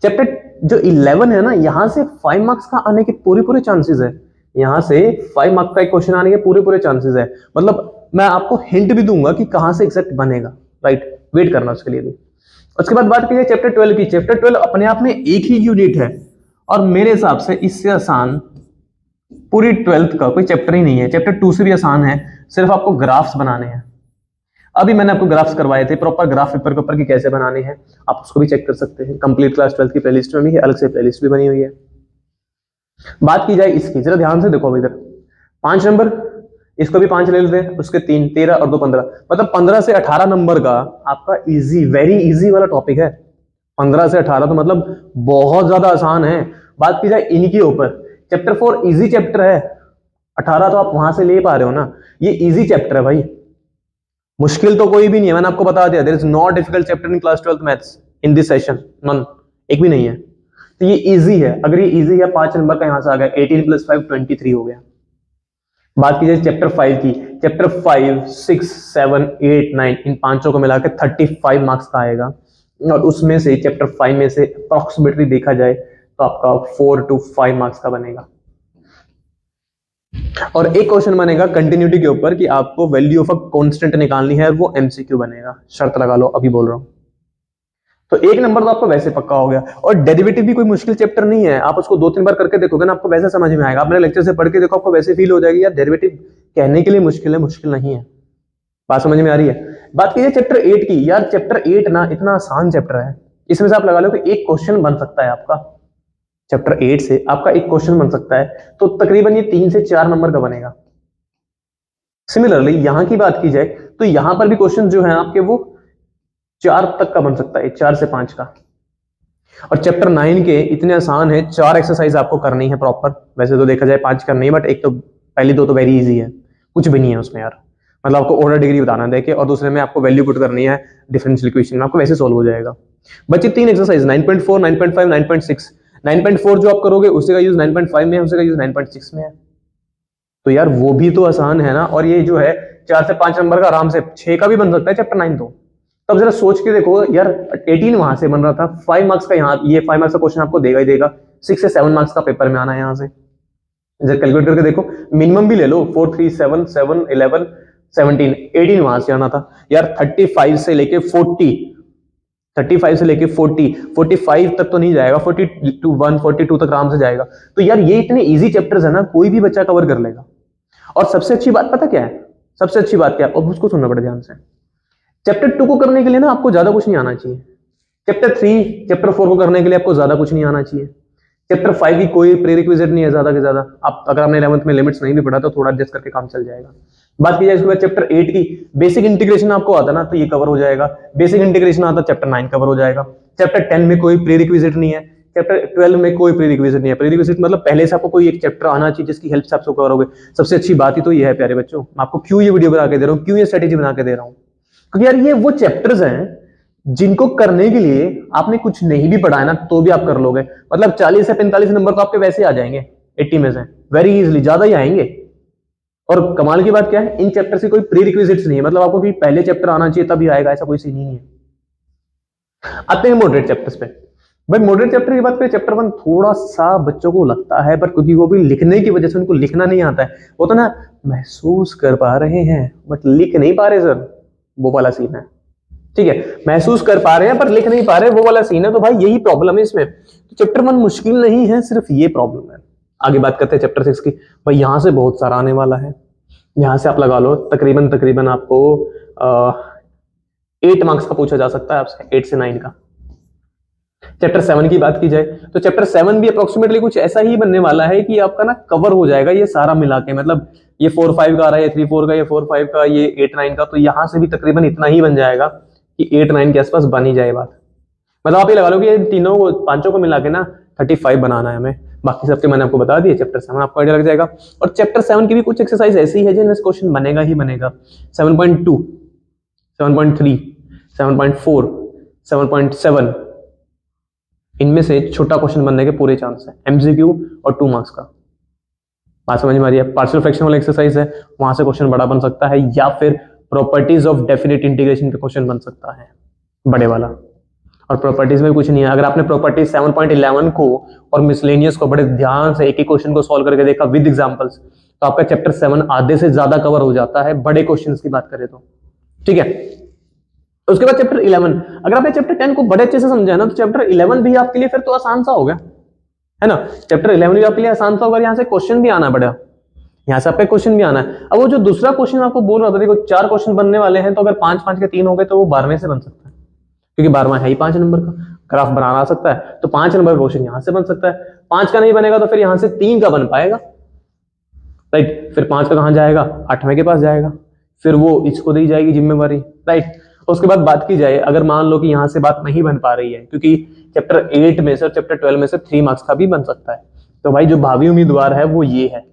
चैप्टर जो 11 है ना, यहां से 5 मार्क्स का आने के पूरे चांसेस है, यहां से 5 मार्क्स का एक क्वेश्चन आने के पूरे चांसेस है, मतलब मैं आपको हिंट भी दूंगा कि कहां से एग्जैक्ट बनेगा, राइट, वेट करना उसके लिए भी। उसके बाद बात की जाए चैप्टर 12 की, चैप्टर 12 अपने आप में एक ही यूनिट है, और मेरे हिसाब से इससे आसान पूरी 12th का कोई चैप्टर ही नहीं है। चैप्टर 2 से भी आसान है, सिर्फ आपको ग्राफ्स बनाने हैं। अभी मैंने आपको ग्राफ्स करवाए थे, प्रॉपर ग्राफ पेपर के ऊपर की कैसे बनाने हैं, आप उसको भी चेक कर सकते हैं, कंप्लीट क्लास 12th की प्लेलिस्ट में भी है, अलग से प्लेलिस्ट भी बनी हुई है। बात की जाए इसकी, जरा ध्यान से देखो, इधर 5 नंबर, इसको भी 5 ले लेते हैं, उसके 3, 13 और 2 15, मतलब 15 से 18 नंबर का आपका इजी, वेरी इजी वाला टॉपिक है। 15 से 18 तो मतलब बहुत ज्यादा आसान है। बात की जाए इनके ऊपर, चैप्टर 4 इजी चैप्टर है, 18 तो आप वहां से ले पा रहे हो ना, ये इजी चैप्टर है भाई, मुश्किल तो कोई भी नहीं है, मैंने आपको बता दिया, there is not difficult chapter in class 12th maths in this session, none, एक भी नहीं है, तो ये इजी है। अगर ये इजी है, 5 नंबर का यहां से आ गया, 18 + 5 23 हो गया। बात की जाए चैप्टर 5 की, चैप्टर 5, 6, 7, 8, 9 इन पांचों को मिलाकर 35 मार्क्स का आएगा, और उसमें से चैप्टर 5 में से अप्रोक्सीमेटली देखा जाए तो आपका 4 to 5 मार्क्स का बनेगा। और एक क्वेश्चन बनेगा कंटिन्यूटी के ऊपर कि आपको वैल्यू ऑफ अ कांस्टेंट निकालनी है, वो एमसीक्यू बनेगा, शर्त लगा लो, अभी बोल रहा हूं। तो 1 नंबर तो आपको वैसे पक्का हो गया, और डेरिवेटिव भी कोई मुश्किल चैप्टर नहीं है, आप उसको 2-3 बार करके देखोगे ना, आपको वैसे समझ में आएगा। आप मेरे लेक्चर से पढ़ के देखो, आपको वैसे फील हो जाएगी यार डेरिवेटिव कहने के लिए मुश्किल है, मुश्किल नहीं है। बात समझ में आ रही है? बात कीजिए चैप्टर 8 की, यार चैप्टर 8 ना इतना आसान चैप्टर है, इसमें से आप लगा लो कि एक क्वेश्चन बन सकता है आपका, चैप्टर 8 से आपका एक क्वेश्चन बन सकता है, तो तकरीबन ये 3 से 4 नंबर का बनेगा। सिमिलरली यहां की बात की जाए तो यहां पर भी क्वेश्चन जो है आपके वो 4 तक का बन सकता है, 4 से 5 का। और चैप्टर 9 के इतने आसान है, 4 एक्सरसाइज आपको करनी है प्रॉपर, वैसे तो देखा जाए 5 करनी है, बट एक तो पहली 2 तो वेरी इजी है, कुछ भी नहीं है उसमें यार, मतलब आपको ऑर्डर डिग्री बताना देके, और दूसरे में आपको वैल्यू पुट करनी है डिफरेंशियल इक्वेशन में, आपको वैसे सॉल्व हो जाएगा। बच्चे 3 एक्सरसाइज 9.4, 9.5, 9.6, 9.4 जो आप करोगे उसी का यूज 9.5 में है, उसी का यूज 9.6 में है, तो यार वो भी तो आसान है ना। और ये जो है 4 से 5 नंबर का आराम से 6 का भी बन सकता है चैप्टर 9 तो। तब जरा सोच के देखो यार, 18 वहां से बन रहा था, 5 मार्क्स का यहाँ, ये 5 मार्क्स का क्वेश्चन आपको देगा ही देगा, 6 से 7 मार्क्स का पेपर में आना है यहाँ से। जरा कैलकुलेट करके देखो, मिनिमम भी ले लो, 4, 3, 7, 7, 11, 17, 18 वहां से आना था यार। 35 से लेके 40, 35 से लेके 40, 45 तक तो नहीं जाएगा, 41, 42 तक आराम से जाएगा। तो यार ये इतने इजी चैप्टर्स है ना, कोई भी बच्चा कवर कर लेगा। और सबसे अच्छी बात पता क्या है, सबसे अच्छी बात क्या है, और उसको सुनना पड़े ध्यान से, चैप्टर 2 को करने के लिए ना आपको ज्यादा कुछ नहीं आना चाहिए, चैप्टर 3, चैप्टर 4 को करने के लिए आपको ज्यादा कुछ नहीं आना चाहिए, चैप्टर 5 की कोई प्रीरिक्विजिट नहीं है ज्यादा के ज्यादा, आप अगर आपने 11th में लिमिट्स नहीं भी पढ़ा तो थोड़ा एडजस्ट करके काम चल जाएगा। बात की जाए इसके बाद चैप्टर 8 की, बेसिक इंटीग्रेशन आपको आता ना तो ये कवर हो जाएगा, बेसिक इंटीग्रेशन आता चैप्टर 9 कवर हो जाएगा। चैप्टर 10 में कोई प्रीरिक्विजिट नहीं है, चैप्टर 12 में कोई प्रीरिक्विजिट नहीं है, प्रीरिक्विजिट मतलब पहले से आपको कोई एक चैप्टर आना चाहिए जिसकी हेल्प से आप कवर हो गए। सबसे अच्छी बात ही तो ये है प्यारे बच्चों, मैं आपको क्यों ये वीडियो बना के दे रहा हूँ, क्यों ये स्ट्रेटेजी बना के दे रहा हूँ, क्योंकि यार ये वो चैप्टर्स हैं जिनको करने के लिए आपने कुछ नहीं भी पढ़ा है ना तो भी आप कर लोगे, मतलब 40 से 45 नंबर तो आपके वैसे आ जाएंगे 80 में से, वेरी इजीली, ज्यादा ही आएंगे। और कमाल की बात क्या है, इन चैप्टर से कोई प्री रिक्विजिट्स नहीं है, मतलब आपको कि पहले चैप्टर आना चाहिए तभी आएगा, ऐसा कोई सीन ही नहीं है। आते हैं मॉडरेट चैप्टर्स पे। भाई मॉडरेट चैप्टर की बात करें, चैप्टर 1 थोड़ा सा बच्चों को लगता है, पर क्योंकि वो भी लिखने की वजह से उनको लिखना नहीं आता है, वो तो ना महसूस कर पा रहे हैं बट लिख नहीं पा रहे सर, वो वाला सीन है। ठीक है, महसूस कर पा रहे हैं पर लिख नहीं पा रहे, वो वाला सीन है। तो भाई यही प्रॉब्लम है इसमें। तो चैप्टर 1 मुश्किल नहीं है, सिर्फ ये प्रॉब्लम है। आगे बात करते हैं चैप्टर 6 की। भाई यहां से बहुत सारा आने वाला है, यहां से आप लगा लो तकरीबन आपको 8 मार्क्स का पूछा जा सकता है आपसे, 8 से 9 का। चैप्टर 7 की बात की जाए तो चैप्टर 7 भी अप्रोक्सीमेटली कुछ ऐसा ही बनने वाला है कि आपका ना कवर हो जाएगा ये सारा मिला के, मतलब ये 4-5 का आ रहा है, ये 3-4 का, ये 4-5 का, ये 8-9 का, तो यहां से भी तकरीबन इतना ही बन जाएगा कि 8-9 के आसपास बन ही जाए बात। मतलब आप ये लगा लो कि ये तीनों को, पांचों को मिला के ना 35 बनाना है हमें, बाकी सबके मैंने आपको बता दिए। चैप्टर 7 आपको आइडिया लग जाएगा। और चैप्टर 7 की भी कुछ एक्सरसाइज ऐसी है जिनमें क्वेश्चन बनेगा ही बनेगा। 7.2, 7.3, 7.4, 7.7, इनमें से छोटा क्वेश्चन बनने के पूरे चांस है, एमसीक्यू और 2 मार्क्स का। बात समझ में आ रही है? पार्शियल फ्रैक्शन वाला एक्सरसाइज है, वहां से क्वेश्चन बड़ा बन सकता है, या फिर प्रॉपर्टीज ऑफ डेफिनेट इंटीग्रेशन पे क्वेश्चन बन सकता है बड़े वाला। और प्रॉपर्टीज में कुछ नहीं है, अगर आपने प्रॉपर्टीज 7.11 को और मिसलेनियस को बड़े ध्यान से एक एक क्वेश्चन को सॉल्व करके देखा विद एग्जांपल्स, तो आपका चैप्टर 7 आधे से ज्यादा कवर हो जाता है बड़े क्वेश्चंस की बात करें तो। ठीक है, उसके बाद चैप्टर 11, अगर आपने चैप्टर 10 को बड़े अच्छे से समझा ना, तो चैप्टर 11 भी आपके लिए फिर तो आसान सा हो गया, है ना। चैप्टर 11 भी आपके लिए आसान सा होगा, यहाँ से क्वेश्चन भी आना पड़ेगा, यहाँ से आपका क्वेश्चन भी आना है। अब वो जो दूसरा क्वेश्चन आपको बोल रहा था, देखो 4 क्वेश्चन बनने वाले हैं, तो अगर 5-5 के 3 हो गए तो वो 12वें से बन सकता है, क्योंकि 12वां है ही 5 नंबर का, ग्राफ बनाना आ सकता है, तो 5 नंबर का क्वेश्चन यहां से बन सकता है। 5 का नहीं बनेगा तो फिर यहां से 3 का बन पाएगा, राइट। फिर 5 का कहां जाएगा, 8वें के पास जाएगा, फिर वो इसको दी जाएगी जिम्मेवारी, राइट। उसके बाद बात की जाए, अगर मान लो कि यहां से बात नहीं बन पा रही है, क्योंकि चैप्टर 8 में से और चैप्टर 12 में से 3 मार्क्स का भी बन सकता है, तो भाई जो भावी उम्मीदवार है वो ये है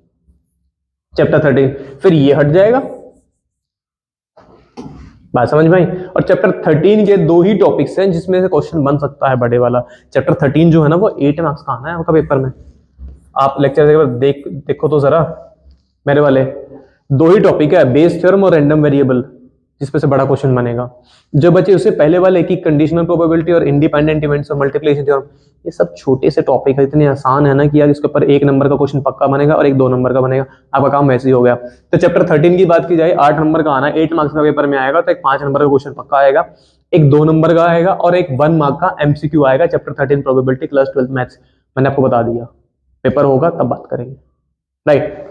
चैप्टर 13, फिर ये हट जाएगा। बात समझ में आई? और चैप्टर 13 के 2 ही टॉपिक्स हैं जिसमें से क्वेश्चन बन सकता है बड़े वाला। चैप्टर 13 जो है ना, वो 8 मार्क्स का आना है आपका पेपर में। आप लेक्चर देखो तो जरा मेरे वाले, 2 ही टॉपिक है, बेस थ्योरम और रैंडम वेरिएबल, जिसपे से बड़ा क्वेश्चन बनेगा। जो बच्चे उससे पहले वाले की कंडीशनल प्रोबेबिलिटी और इंडिपेंडेंट इवेंट्स और मल्टीप्लिकेशन थ्योरम, ये सब छोटे से टॉपिक है, इतने आसान है ना कि यार इसके ऊपर 1 नंबर का क्वेश्चन पक्का बनेगा और एक 2 नंबर का बनेगा, आपका काम वैसे ही हो गया। तो चैप्टर 13 की बात की जाए, 8 नंबर का आना है, 8 मार्क्स का पेपर में आएगा, तो एक 5 नंबर का क्वेश्चन पक्का आएगा, एक 2 नंबर का आएगा और एक 1 मार्क का एमसीक्यू आएगा। चैप्टर 13 प्रोबेबिलिटी क्लास 12 मैथ्स, मैंने आपको बता दिया, पेपर होगा तब बात करेंगे, राइट।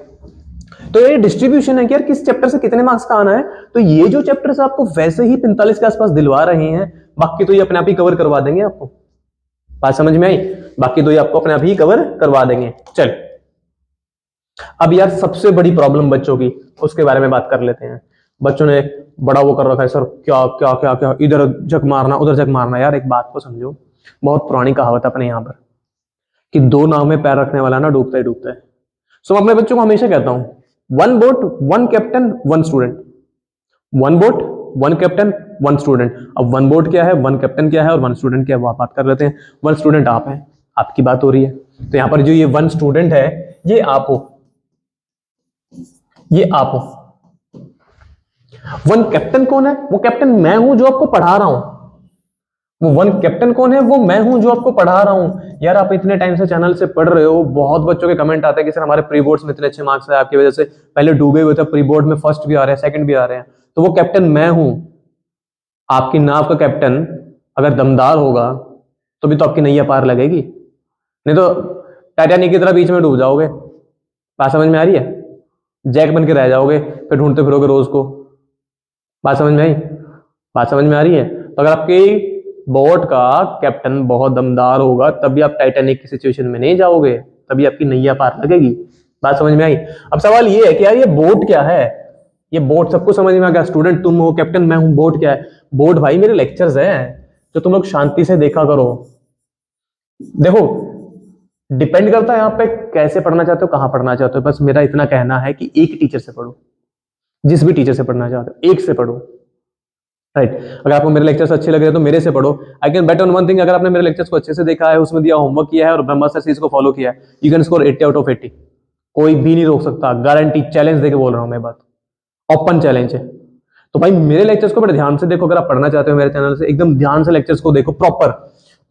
तो ये डिस्ट्रीब्यूशन है कि यार किस चैप्टर से कितने मार्क्स का आना है। तो ये जो चैप्टर्स आपको वैसे ही 45 के आसपास दिलवा रहे हैं, बाकी तो ये अपने आप ही कवर करवा देंगे आपको। बात समझ में आई? बाकी तो ये आपको अपने आप ही कवर करवा देंगे। चल अब यार सबसे बड़ी प्रॉब्लम बच्चों की, उसके बारे में बात कर लेते हैं। बच्चों ने बड़ा वो कर रखा है, सर क्या क्या क्या क्या, इधर जग मारना उधर जग मारना। यार एक बात को समझो, बहुत पुरानी कहावत है अपने यहाँ पर कि 2 नाव में पैर रखने वाला ना डूबता ही डूबता है। सो मैं अपने बच्चों को हमेशा कहता हूं, 1 boat 1 captain 1 student, 1 boat 1 captain 1 student. अब 1 बोट क्या है, 1 कैप्टन क्या है और 1 स्टूडेंट क्या है, वो आप बात कर लेते हैं। 1 स्टूडेंट आप हैं, आपकी बात हो रही है, तो यहां पर जो ये 1 स्टूडेंट है ये आप हो, ये आप हो। 1 कैप्टन कौन है? वो कैप्टन मैं हूं जो आपको पढ़ा रहा हूं। वो 1 कैप्टन कौन है? वो मैं हूं जो आपको पढ़ा रहा हूं। यार आप इतने टाइम से चैनल से पढ़ रहे हो, बहुत बच्चों के कमेंट आते हैं कि सर हमारे प्री बोर्ड्स में इतने अच्छे मार्क्स आए आपकी वजह से, पहले डूबे हुए थे, प्री बोर्ड में फर्स्ट भी आ रहे हैं, सेकंड भी आ रहे हैं। तो वो कैप्टन मैं हूं। आपकी नाव का कैप्टन अगर दमदार होगा तो भी तो आपकी नैया पार लगेगी, नहीं तो टाइटैनिक की तरह बीच में डूब जाओगे। बात समझ में आ रही है? जैक बन के रह जाओगे, फिर ढूंढते फिरोगे रोज को। बात समझ में आई? बात समझ में आ रही है? तो अगर आपकी बोट का कैप्टन बहुत दमदार होगा तभी आप टाइटैनिक की सिचुएशन में नहीं जाओगे, तभी आपकी नैया पार लगेगी। बात समझ में आई? अब सवाल ये है कि यार ये बोट क्या है? ये बोट सबको समझ में आ गया, स्टूडेंट तुम हो, कैप्टन मैं हूं, बोट क्या है? बोट भाई मेरे लेक्चर्स हैं जो तुम लोग शांति से देखा करो। देखो डिपेंड करता है आप पे कैसे पढ़ना चाहते हो, कहां पढ़ना चाहते हो। बस मेरा इतना कहना है कि एक टीचर से पढ़ो, जिस भी टीचर से पढ़ना चाहते हो एक से पढ़ो, राइट। अगर आपको मेरे लेक्चर्स अच्छे लग रहे हैं तो मेरे से पढ़ो। I can bet on one thing, अगर आपने मेरे लेक्चर्स को अच्छे से देखा है, उसमें दिया होमवर्क किया है और ब्रह्मा सर से इसको फॉलो किया है, you can score 80 out of 80। कोई भी नहीं रोक सकता, गारंटी, चैलेंज देके बोल रहा हूं मैं बात, ओपन चैलेंज है। तो भाई मेरे लेक्चर्स को बड़े ध्यान से देखो, अगर आप पढ़ना चाहते हो मेरे चैनल से, एकदम ध्यान से लेक्चर्स को देखो, प्रॉपर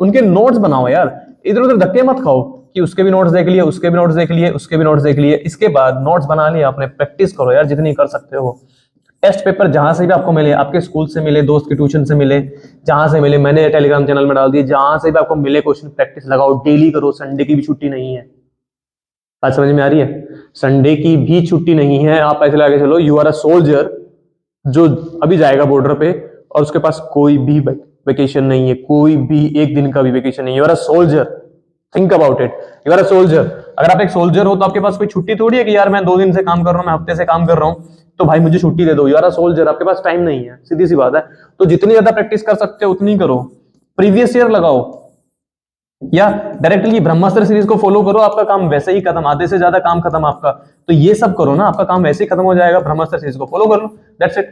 उनके नोट्स बनाओ यार, इधर उधर धक्के मत खाओ कि उसके भी नोट्स देख लिए, उसके भी नोट्स देख लिए, उसके भी नोट्स देख लिए, इसके बाद नोट्स बना लिए आपने, प्रैक्टिस करो यार जितनी कर सकते हो। टेस्ट पेपर जहां से भी आपको मिले, आपके स्कूल से मिले, दोस्त के ट्यूशन से मिले, जहां से मिले, मैंने टेलीग्राम चैनल में डाल दिए, जहां से भी आपको मिले क्वेश्चन, प्रैक्टिस लगाओ, डेली करो, संडे की भी छुट्टी नहीं है। बात समझ में आ रही है? संडे की भी छुट्टी नहीं है। आप ऐसे लगे चलो, यू आर अ सोल्जर जो अभी जाएगा बॉर्डर पे और उसके पास कोई भी वेकेशन नहीं है, कोई भी एक दिन का भी वेकेशन नहीं है। You are a soldier, think about it, you are a soldier. अगर आप एक सोल्जर हो तो आपके पास कोई छुट्टी थोड़ी है कि यार मैं 2 दिन से काम कर रहा हूं, मैं हफ्ते से काम कर रहा हूं, तो भाई मुझे छुट्टी दे दो। यू आर अ सोल्जर, आपके पास टाइम नहीं है, सीधी सी बात है। तो जितनी ज्यादा प्रैक्टिस कर सकते हो उतनी करो, प्रीवियस ईयर लगाओ, या डायरेक्टली ब्रह्मास्त्र सीरीज को फॉलो करो, आपका काम वैसे ही खत्म, आधे से ज्यादा काम खत्म आपका। तो ये सब करो ना, आपका काम वैसे ही खत्म हो जाएगा, ब्रह्मास्त्र सीरीज को फॉलो कर लो, दैट्स इट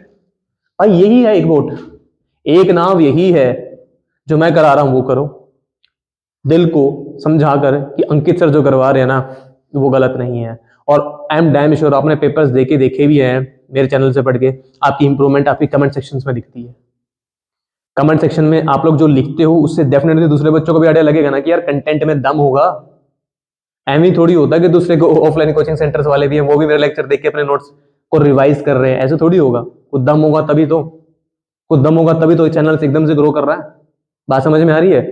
भाई। यही है एक बोट, एक नाव, यही है जो मैं करा रहा हूं, वो करो, दिल को समझा कर कि अंकित सर जो करवा रहे हैं ना वो गलत नहीं है। और आई एम डैम श्योर आपने पेपर्स देखे भी हैं मेरे चैनल से पढ़ के, आपकी इंप्रूवमेंट आपकी कमेंट सेक्शंस में दिखती है। कमेंट सेक्शन में आप लोग जो लिखते हो उससे डेफिनेटली दूसरे बच्चों को भी आइडिया लगेगा ना कि यार कंटेंट में दम होगा। एम थोड़ी होता कि दूसरे को ऑफलाइन कोचिंग सेंटर्स वाले भी हैं, वो भी मेरे लेक्चर देख के अपने नोट्स को रिवाइज कर रहे हैं, ऐसे थोड़ी होगा। कुछ दम होगा तभी तो, कुछ दम होगा तभी तो चैनल एकदम से ग्रो कर रहा है। बात समझ में आ रही है?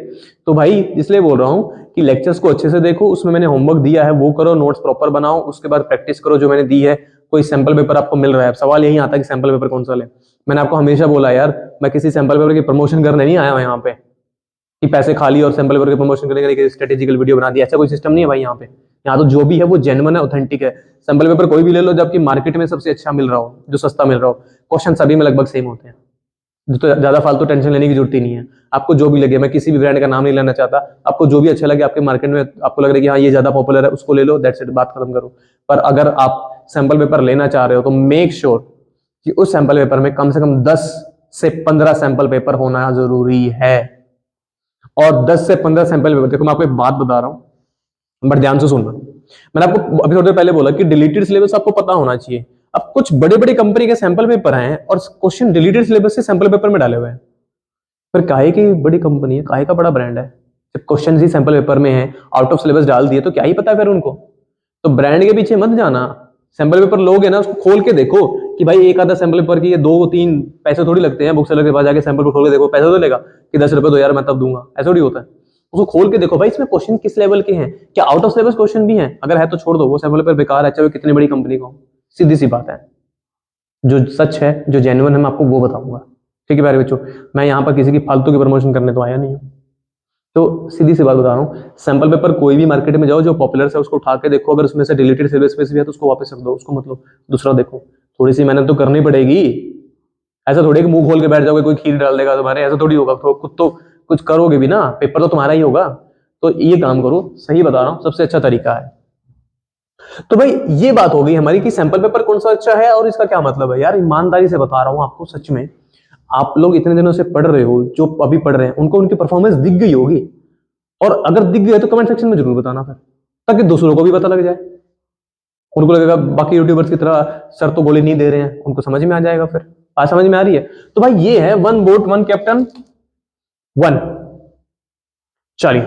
तो भाई इसलिए बोल रहा हूं कि लेक्चर्स को अच्छे से देखो, उसमें मैंने होमवर्क दिया है वो करो, नोट्स प्रॉपर बनाओ, उसके बाद प्रैक्टिस करो जो मैंने दी है। कोई सैंपल पेपर आपको मिल रहा है, सवाल यही आता है कि सैंपल पेपर कौन सा ले। मैंने आपको हमेशा बोला यार, मैं किसी सैंपल पेपर की प्रमोशन करने नहीं आया हूं यहाँ पे कि पैसे खाली और सैंपल पेपर की प्रमोशन करने के लिए स्ट्रेटेजिकल वीडियो बना दिया, ऐसा कोई सिस्टम नहीं है भाई यहाँ पे। यहाँ तो जो भी है वो जेन्युइन है, ऑथेंटिक है। सैंपल पेपर कोई भी ले लो जबकि मार्केट में सबसे अच्छा मिल रहा हो, जो सस्ता मिल रहा हो, क्वेश्चन सभी में लगभग सेम होते हैं, तो ज्यादा फालतू टेंशन लेने की जरूरत ही नहीं है। आपको जो भी लगे, मैं किसी भी ब्रांड का नाम नहीं लेना चाहता, आपको जो भी अच्छा लगे आपके मार्केट में, आपको लग रहा है कि हाँ ये ज्यादा पॉपुलर है, उसको ले लो, दैट्स इट, बात खत्म करो। पर अगर आप सैंपल पेपर लेना चाह रहे हो तो मेक श्योर कि उस सैंपल पेपर में कम से कम 10 से 15 सैंपल पेपर होना जरूरी है। और 10 से 15 सैंपल पेपर, देखो मैं आपको एक बात बता रहा हूं, बट ध्यान से सुनना। मैंने आपको अभी थोड़ी देर पहले बोला कि डिलीटेड सिलेबस आपको पता होना चाहिए। अब कुछ बड़े बड़े कंपनी के सैंपल पेपर हैं और क्वेश्चन डिलीटेड सिलेबस से सैंपल पेपर में डाले हुए हैं। फिर काहे की बड़ी कंपनी है, काहे का बड़ा ब्रांड है, जब क्वेश्चन ही सैंपल पेपर में है, आउट ऑफ सिलेबस डाल दिए, तो क्या ही पता है फिर उनको। तो ब्रांड के पीछे मत जाना, सैंपल पेपर लोगे ना उसको खोल के देखो कि भाई एक आधा सैंपल पेपर की ये 2-3 पैसे थोड़ी लगते हैं, बुक सेलर के पास जाके सैंपल पेपर खोल के देखो, पैसा तो लेगा कि 10 रुपए दो यार मैं तब दूंगा, ऐसा थोड़ी होता है। उसको खोल के देखो भाई इसमें क्वेश्चन किस लेवल के हैं, क्या आउट ऑफ सिलेबस क्वेश्चन भी हैं, अगर है तो छोड़ दो, वो सैंपल पेपर बेकार है, चाहे कितनी बड़ी कंपनी का हो। सीधी सी बात है, जो सच है जो जेन्युइन है मैं आपको वो बताऊंगा। ठीक है प्यारे बच्चों, मैं यहाँ पर किसी की फालतू की प्रमोशन करने तो आया नहीं हूँ। तो सीधी सी बात बता रहा हूँ, सैंपल पेपर कोई भी मार्केट में जाओ जो पॉपुलर है उसको उठा के देखो, अगर उसमें से डिलीटेड सिलेबस में भी है तो उसको वापस रख दो, उसको मतलब दूसरा देखो। थोड़ी सी मेहनत तो करनी पड़ेगी, ऐसा थोड़ी कि मुंह खोल के बैठ जाओगे कोई खीर डाल देगा तुम्हारे, ऐसा थोड़ी होगा। तो खुद तो कुछ करोगे भी ना, पेपर तो तुम्हारा ही होगा। तो ये काम करो, सही बता रहा हूँ, सबसे अच्छा तरीका है। तो भाई ये बात हो गई हमारी कि सैंपल पेपर कौन सा अच्छा है और इसका क्या मतलब है। यार ईमानदारी से बता रहा हूं आपको, सच में आप लोग इतने दिनों से पढ़ रहे हो, जो अभी पढ़ रहे हैं उनको उनकी परफॉर्मेंस दिख गई होगी, और अगर दिख गई तो कमेंट सेक्शन में जरूर बताना फिर, ताकि दूसरों को भी पता लग जाए। उनको लगेगा बाकी यूट्यूबर्स की तरह सर तो गोली नहीं दे रहे हैं, उनको समझ में आ जाएगा। फिर बात समझ में आ रही है? तो भाई ये है one boat one captain one. चलिए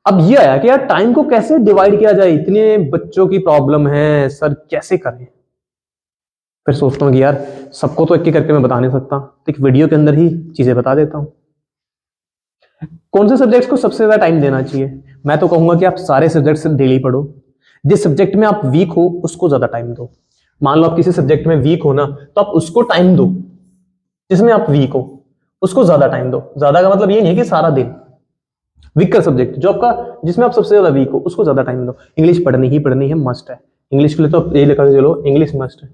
अब ये आया कि यार टाइम को कैसे डिवाइड किया जाए, इतने बच्चों की प्रॉब्लम है सर कैसे करें। फिर सोचता हूँ कि यार सबको तो एक एक करके मैं बता नहीं सकता, तो एक वीडियो के अंदर ही चीजें बता देता हूँ। कौन से सब्जेक्ट्स को सबसे ज्यादा टाइम देना चाहिए? मैं तो कहूंगा कि आप सारे सब्जेक्ट्स डेली पढ़ो, जिस सब्जेक्ट में आप वीक हो उसको ज्यादा टाइम दो। मान लो आप किसी सब्जेक्ट में वीक हो ना, तो आप उसको टाइम दो, जिसमें आप वीक हो उसको ज्यादा टाइम दो। ज्यादा का मतलब ये नहीं है कि सारा दिन। वीक का सब्जेक्ट जो आपका, जिसमें आप सबसे ज्यादा वीक हो उसको ज्यादा टाइम दो। इंग्लिश पढ़नी ही पढ़नी है, मस्ट है। इंग्लिश के लिए तो ये लिखा के चलो, इंग्लिश मस्ट है।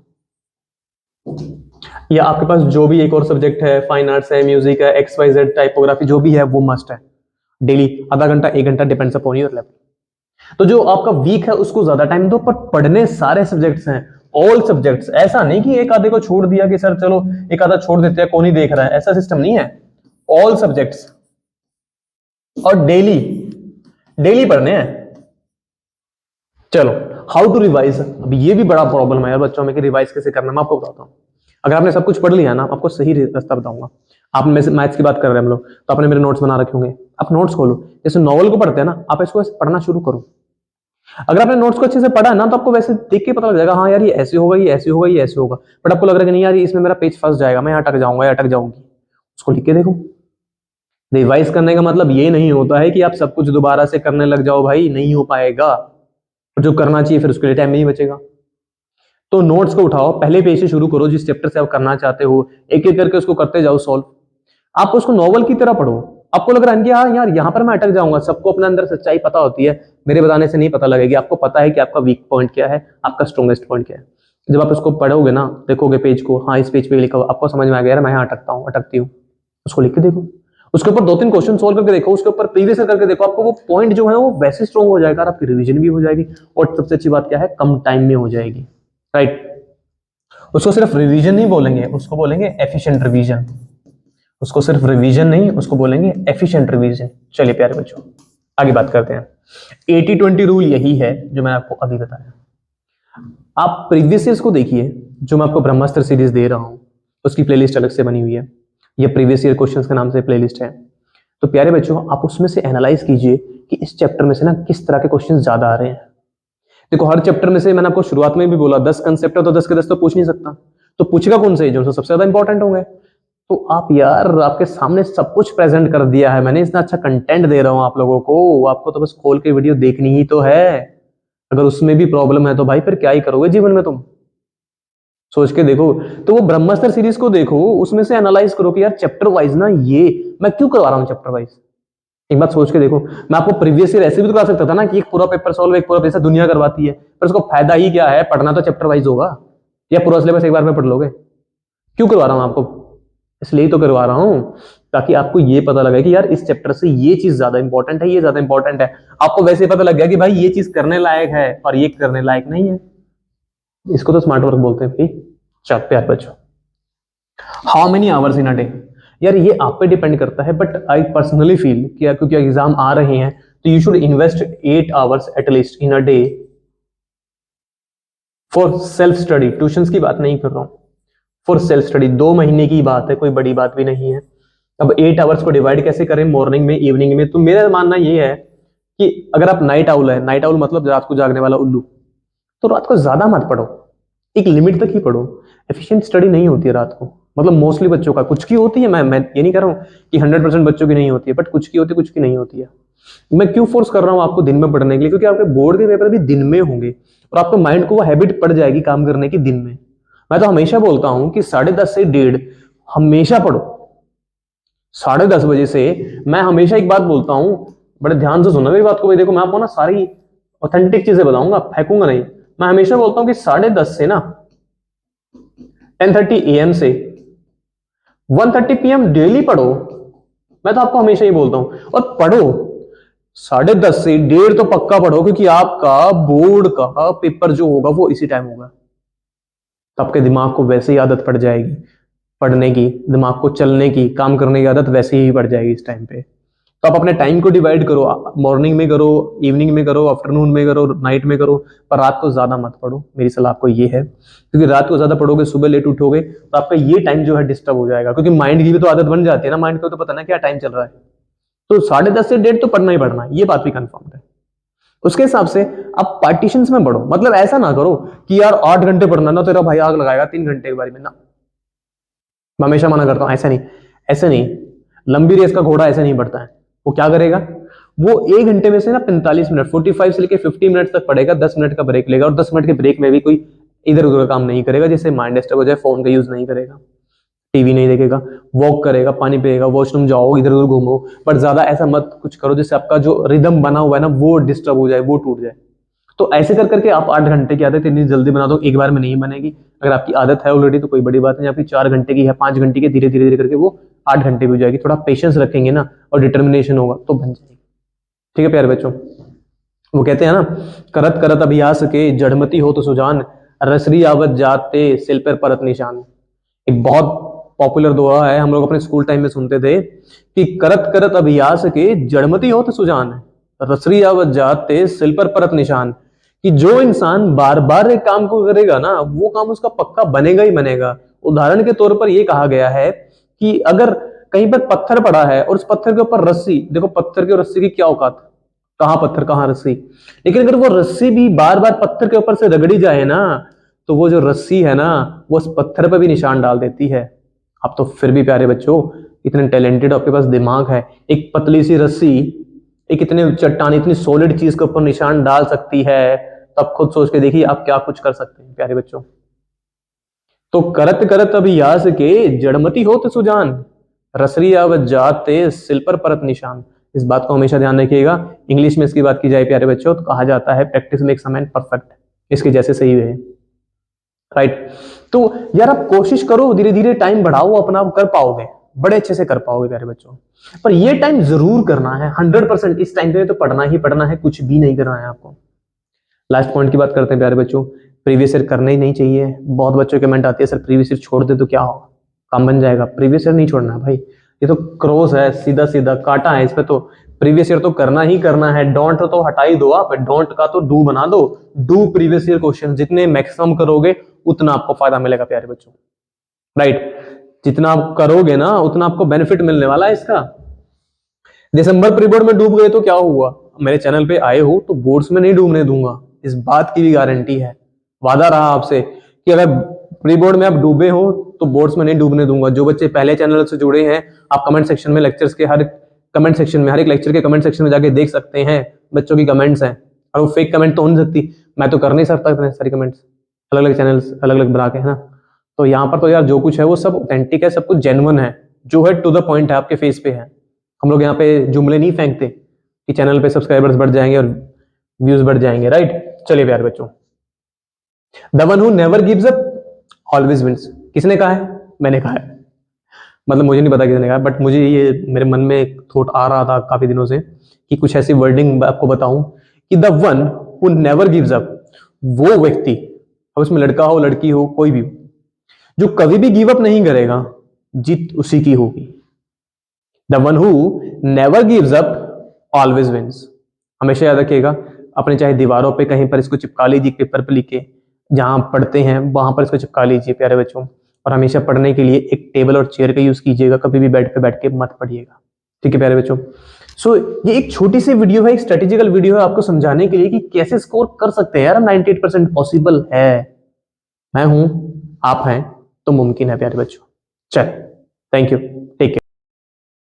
या आपके पास जो भी एक और सब्जेक्ट है, फाइन आर्ट्स है, म्यूजिक है, XYZ टाइपोग्राफी जो भी है, वो मस्ट है। डेली आधा घंटा 1 घंटा, डिपेंड्स अपॉन योर लेवल। तो जो आपका वीक है उसको ज्यादा टाइम दो, पर पढ़ने सारे सब्जेक्ट्स हैं, ऑल सब्जेक्ट्स। ऐसा नहीं कि एक आधे को छोड़ दिया कि सर चलो एक आधा छोड़ देते हैं, कौन ही देख रहा है, ऐसा सिस्टम नहीं है। ऑल सब्जेक्ट्स, और डेली डेली पढ़ने हैं। चलो, हाउ टू रिवाइज। अब ये भी बड़ा प्रॉब्लम है यार बच्चों में कि रिवाइज कैसे करना है। मैं आपको बताता हूँ। अगर आपने सब कुछ पढ़ लिया ना, आपको सही रास्ता बताऊंगा। आपने मैथ्स की बात कर रहे हैं हम लोग, तो आपने मेरे नोट्स बना रखे होंगे। आप नोट्स खोलो, जैसे नॉवल को पढ़ते हैं ना, आप इसको पढ़ना शुरू करो। अगर आपने नोट्स को अच्छे से पढ़ा है ना, तो आपको वैसे देख के पता लग जाएगा, हाँ यार ये ऐसे होगा, ये ऐसे होगा, ये ऐसे होगा। बट आपको लग रहा है कि नहीं यार इसमें मेरा पेज फंस जाएगा, मैं अटक जाऊंगा या अटक जाऊंगी, उसको लिख के देखो। रिवाइज करने का मतलब ये नहीं होता है कि आप सब कुछ दोबारा से करने लग जाओ, भाई नहीं हो पाएगा। जो करना चाहिए फिर उसके लिए टाइम नहीं बचेगा। तो नोट्स को उठाओ, पहले पेज से शुरू करो, जिस चैप्टर से आप करना चाहते हो, एक एक करके उसको करते जाओ सॉल्व। आप उसको नॉवल की तरह पढ़ो। आपको लग रहा है कि हाँ यार यहाँ पर मैं अटक जाऊंगा, सबको अपने अंदर सच्चाई पता होती है, मेरे बताने से नहीं पता लगेगी। आपको पता है कि आपका वीक पॉइंट क्या है, आपका स्ट्रॉन्गेस्ट पॉइंट क्या है। जब आप उसको पढ़ोगे ना, देखोगे पेज को, हाँ इस पेज पे लिखा हुआ, आपको समझ में आ गया यार मैं यहाँ अटकता हूँ, अटकती हूँ, उसको लिख के देखो। उसके ऊपर 2-3 क्वेश्चन सोल्व करके देखो, उसके ऊपर प्रीवियस करके देखो, आपको वो पॉइंट जो है वो वैसे स्ट्रॉन्ग हो जाएगा और आपकी रिवीजन भी हो जाएगी। और सबसे अच्छी बात क्या है, कम टाइम में हो जाएगी। राइट। उसको सिर्फ रिवीजन नहीं बोलेंगे, उसको बोलेंगे एफिशिएंट रिवीजन। उसको सिर्फ रिवीजन नहीं, उसको बोलेंगे एफिशिएंट रिवीजन। चलिए प्यारे बच्चों, आगे बात करते हैं। 80-20 रूल यही है जो मैंने आपको अभी बताया। आप प्रीवियस ईयर्स को देखिए, जो मैं आपको ब्रह्मास्त्र सीरीज दे रहा हूं, उसकी प्लेलिस्ट अलग से बनी हुई है। ये प्रीवियस ईयर क्वेश्चंस के नाम से प्लेलिस्ट है। तो प्यारे बच्चों, आप उसमें से एनालाइज कीजिए कि इस चैप्टर में से ना किस तरह के क्वेश्चंस ज्यादा आ रहे हैं। देखो, हर चैप्टर में से मैंने आपको शुरुआत में भी बोला 10 कंसेप्ट है, तो 10 के 10 तो पूछ नहीं सकता। तो पूछेगा कौन से, जो सबसे ज्यादा इंपॉर्टेंट होंगे। तो आप यार, आपके सामने सब कुछ प्रेजेंट कर दिया है मैंने, इतना अच्छा कंटेंट दे रहा हूं आप लोगों को, आपको तो बस खोल के वीडियो देखनी ही तो है। अगर उसमें भी प्रॉब्लम है तो भाई फिर क्या ही करोगे जीवन में तुम, सोच के देखो। तो वो ब्रह्मास्त्र सीरीज को देखो, उसमें से एनालाइज करो कि यार चैप्टर वाइज ना ये मैं क्यों करवा रहा हूँ चैप्टर वाइज। एक बात सोच के देखो, मैं आपको प्रीवियस ईयर ऐसे भी तो करा सकता था ना कि एक पूरा पेपर सॉल्व, एक पूरा पेपर दुनिया करवाती है, पर उसको फायदा ही क्या है, पढ़ना तो चैप्टर वाइज होगा। या पूरा सिलेबस एक बार में पढ़ लोगे। क्यों करवा रहा हूं आपको, इसलिए तो करवा रहा हूं ताकि आपको ये पता लगे कि यार इस चैप्टर से ये चीज ज्यादा इंपॉर्टेंट है, ये ज्यादा इंपॉर्टेंट है। आपको वैसे पता लग गया कि भाई ये चीज करने लायक है और ये करने लायक नहीं है। इसको तो स्मार्ट वर्क बोलते हैं भाई। चल प्यार बच्चों, how many hours in a day. यार ये आप पे डिपेंड करता है, बट आई पर्सनली फील कि यार क्योंकि एग्जाम आ रहे हैं, तो you should invest 8 hours at least in a day for self study. Tuitions की बात नहीं कर रहा हूं, फॉर सेल्फ स्टडी। 2 महीने की बात है, कोई बड़ी बात भी नहीं है। अब 8 आवर्स को डिवाइड कैसे करें, मॉर्निंग में, इवनिंग में। तो मेरा मानना ये है कि अगर आप नाइट आउल है, नाइट आउल मतलब रात को जागने वाला उल्लू, तो रात को ज्यादा मत पढ़ो, एक लिमिट तक ही पढ़ो। एफिशिएंट स्टडी नहीं होती है रात को, मतलब मोस्टली बच्चों का, कुछ की होती है, मैं ये नहीं कर रहा हूँ कि 100% बच्चों की नहीं होती है, बट कुछ की होती है, कुछ की नहीं होती है। मैं क्यों फोर्स कर रहा हूँ आपको दिन में पढ़ने के लिए, क्योंकि आपके बोर्ड के पेपर भी दिन में होंगे और आपके माइंड को वो हैबिट पड़ जाएगी काम करने की दिन में। मैं तो हमेशा बोलता हूं कि 10:30 से 1:30 हमेशा पढ़ो। 10:30 बजे से मैं हमेशा एक बात बोलता हूं, बड़े ध्यान से सुनो मेरी बात को भाई। देखो, मैं आपको ना सारी ऑथेंटिक चीजें बताऊंगा, फेंकूंगा नहीं। मैं हमेशा बोलता हूं कि 10:30 से ना 10:30 AM से 1:30 PM डेली पढ़ो। मैं तो आपको हमेशा ही बोलता हूं, और पढ़ो 10:30 से 1:30 तो पक्का पढ़ो, क्योंकि आपका बोर्ड का पेपर जो होगा वो इसी टाइम होगा। तो आपके दिमाग को वैसे ही आदत पड़ जाएगी पढ़ने की, दिमाग को चलने की, काम करने की आदत वैसे ही पड़ जाएगी इस टाइम पे। तो आप अपने टाइम को डिवाइड करो, मॉर्निंग में करो, इवनिंग में करो, आफ्टरनून में करो, नाइट में करो, पर रात को ज्यादा मत पढ़ो। मेरी सलाह आपको ये है, क्योंकि रात को ज्यादा पढ़ोगे, सुबह लेट उठोगे, तो आपका ये टाइम जो है डिस्टर्ब हो जाएगा, क्योंकि माइंड की भी तो आदत बन जाती है ना, माइंड को तो पता ना क्या टाइम चल रहा है। तो 10:30 से 1:30 तो पढ़ना ही पढ़ना है, ये बात भी कंफर्म है। उसके हिसाब से आप पार्टीशंस में पढ़ो। मतलब ऐसा ना करो कि यार 8 घंटे पढ़ना ना, तेरा भाई आग लगाएगा 3 घंटे के बारे में ना। मैं हमेशा मना करता हूं, ऐसा नहीं, ऐसे नहीं। लंबी रेस का घोड़ा ऐसे नहीं बढ़ता है। वो क्या करेगा, वो 1 घंटे में से ना 45 मिनट, 45 से लेकर 50 मिनट तक पढ़ेगा, 10 मिनट का ब्रेक लेगा, और 10 मिनट के ब्रेक में भी कोई इधर उधर का काम नहीं करेगा जिससे माइंड डिस्टर्ब हो जाए। फोन का यूज नहीं करेगा, टीवी नहीं देखेगा, वॉक करेगा, पानी पिएगा, वॉशरूम जाओ, इधर उधर घूमो, पर ज्यादा ऐसा मत कुछ करो जिससे आपका जो रिदम बना हुआ है ना वो डिस्टर्ब हो जाए, वो टूट जाए। तो ऐसे कर करके आप 8 घंटे की आदत इतनी जल्दी बना दो, एक बार में नहीं बनेगी। अगर आपकी आदत है ऑलरेडी तो कोई बड़ी बात नहीं, आपकी 4 घंटे की है, 5 घंटे की, धीरे धीरे धीरे करके वो 8 घंटे भी हो जाएगी। थोड़ा पेशेंस रखेंगे ना और डिटर्मिनेशन होगा तो बन जाएगी। ठीक है प्यारे बच्चों, वो कहते हैं ना, करत करत अभ्यास के जड़मती हो तो सुजान, रसरी आवत जाते सिल पर परत निशान। एक बहुत पॉपुलर दोहा है, हम लोग अपने स्कूल टाइम में सुनते थे कि करत करत अभ्यास के जड़मती हो तो सुजान, रसरी आवत जाते सिल पर परत निशान। कि जो इंसान बार बार एक काम को करेगा ना, वो काम उसका पक्का बनेगा ही बनेगा। उदाहरण के तौर पर यह कहा गया है कि अगर कहीं पर पत्थर पड़ा है और उस पत्थर के ऊपर रस्सी, देखो पत्थर के और रस्सी की क्या औकात, कहां पत्थर कहां रस्सी, लेकिन अगर वो रस्सी भी बार बार पत्थर के ऊपर से रगड़ी जाए ना, तो वो जो रस्सी है ना, वो उस पत्थर पर भी निशान डाल देती है। अब तो फिर भी प्यारे बच्चों, इतने टैलेंटेड आपके पास दिमाग है, एक पतली सी रस्सी एक इतने चट्टान इतनी सॉलिड चीज के ऊपर निशान डाल सकती है, तब खुद सोच के देखिए आप क्या कुछ कर सकते हैं प्यारे बच्चों। तो करत करत अभियास के जड़मती होत सुजान, रसरी आवत जाते सिल पर परत निशान। इस बात को हमेशा ध्यान रखिएगा। इंग्लिश में इसकी बात की जाए प्यारे बच्चों तो कहा जाता है practice makes a man perfect, इसके जैसे सही है, राइट। तो यार आप कोशिश करो, धीरे धीरे टाइम बढ़ाओ अपना, कर पाओगे, बड़े अच्छे से कर पाओगे प्यारे बच्चों। पर ये टाइम जरूर करना है 100%। इस टाइम पे तो पढ़ना ही पढ़ना है, कुछ भी नहीं करना है आपको। लास्ट पॉइंट की बात करते हैं प्यारे बच्चों, प्रीवियस ईयर करना ही नहीं चाहिए। बहुत बच्चों के कमेंट आती है सर प्रीवियस ईयर छोड़ दे तो क्या होगा, काम बन जाएगा। प्रीवियस ईयर नहीं छोड़ना है भाई, ये तो क्रॉस है, सीधा सीधा काटा है इस पे। तो प्रीवियस ईयर तो करना ही करना है। डोंट तो हटा ही दो आप, डोंट का तो डू बना दो। डू प्रीवियस ईयर क्वेश्चन, जितने मैक्सिमम करोगे उतना आपको फायदा मिलेगा प्यारे बच्चों, राइट। जितना आप करोगे ना उतना आपको बेनिफिट मिलने वाला है इसका। दिसंबर प्री बोर्ड में डूब गए तो क्या हुआ, मेरे चैनल पे आए हो तो बोर्ड्स में नहीं डूबने दूंगा, इस बात की भी गारंटी है। वादा रहा आपसे कि अगर प्री बोर्ड में आप डूबे हो तो बोर्ड्स में नहीं डूबने दूंगा। जो बच्चे पहले चैनल से जुड़े हैं, आप कमेंट सेक्शन में लेक्चर्स के हर कमेंट सेक्शन में, हर एक लेक्चर के कमेंट सेक्शन में जाके देख सकते हैं बच्चों की कमेंट्स हैं। और वो फेक कमेंट तो हो नहीं सकती, मैं तो कर नहीं सकता इतने सारे कमेंट्स, अलग अलग चैनल्स अलग अलग बना के, है ना। तो यहाँ पर तो यार जो कुछ है वो सब ऑथेंटिक है, सब कुछ जेन्युइन है, जो है टू द पॉइंट है, आपके फेस पे है। हम लोग यहाँ पे जुमले नहीं फेंकते कि चैनल पे सब्सक्राइबर्स बढ़ जाएंगे और व्यूज बढ़ जाएंगे, राइट। चलिए प्यारे बच्चों, the one who never gives up always wins, किसने कहा है, मैंने कहा है। मतलब मुझे नहीं पता किसने कहा, बट मुझे ये मेरे मन में एक थॉट आ रहा था काफी दिनों से कि कुछ ऐसी वर्डिंग आपको बताऊं कि the one who never gives up, वो व्यक्ति, अब उसमें लड़का हो लड़की हो कोई भी हो, जो कभी भी गिव अप नहीं करेगा, जीत उसी की होगी। The one who never gives up always wins. हमेशा याद रखिएगा, अपने चाहे दीवारों पे कहीं पर इसको चिपका लीजिए, पेपर पे लिखे, जहां पढ़ते हैं वहां पर इसको चिपका लीजिए प्यारे बच्चों। और हमेशा पढ़ने के लिए एक टेबल और चेयर का यूज कीजिएगा, कभी भी बेड पे बैठ के मत पढ़िएगा, ठीक है प्यारे बच्चों। सो ये एक छोटी सी वीडियो है, एक स्ट्रेटेजिकल वीडियो है आपको समझाने के लिए कि कैसे स्कोर कर सकते हैं यार। 98% पॉसिबल है, मैं हूं, आप हैं, तो मुमकिन है प्यारे बच्चों। चल, थैंक यू।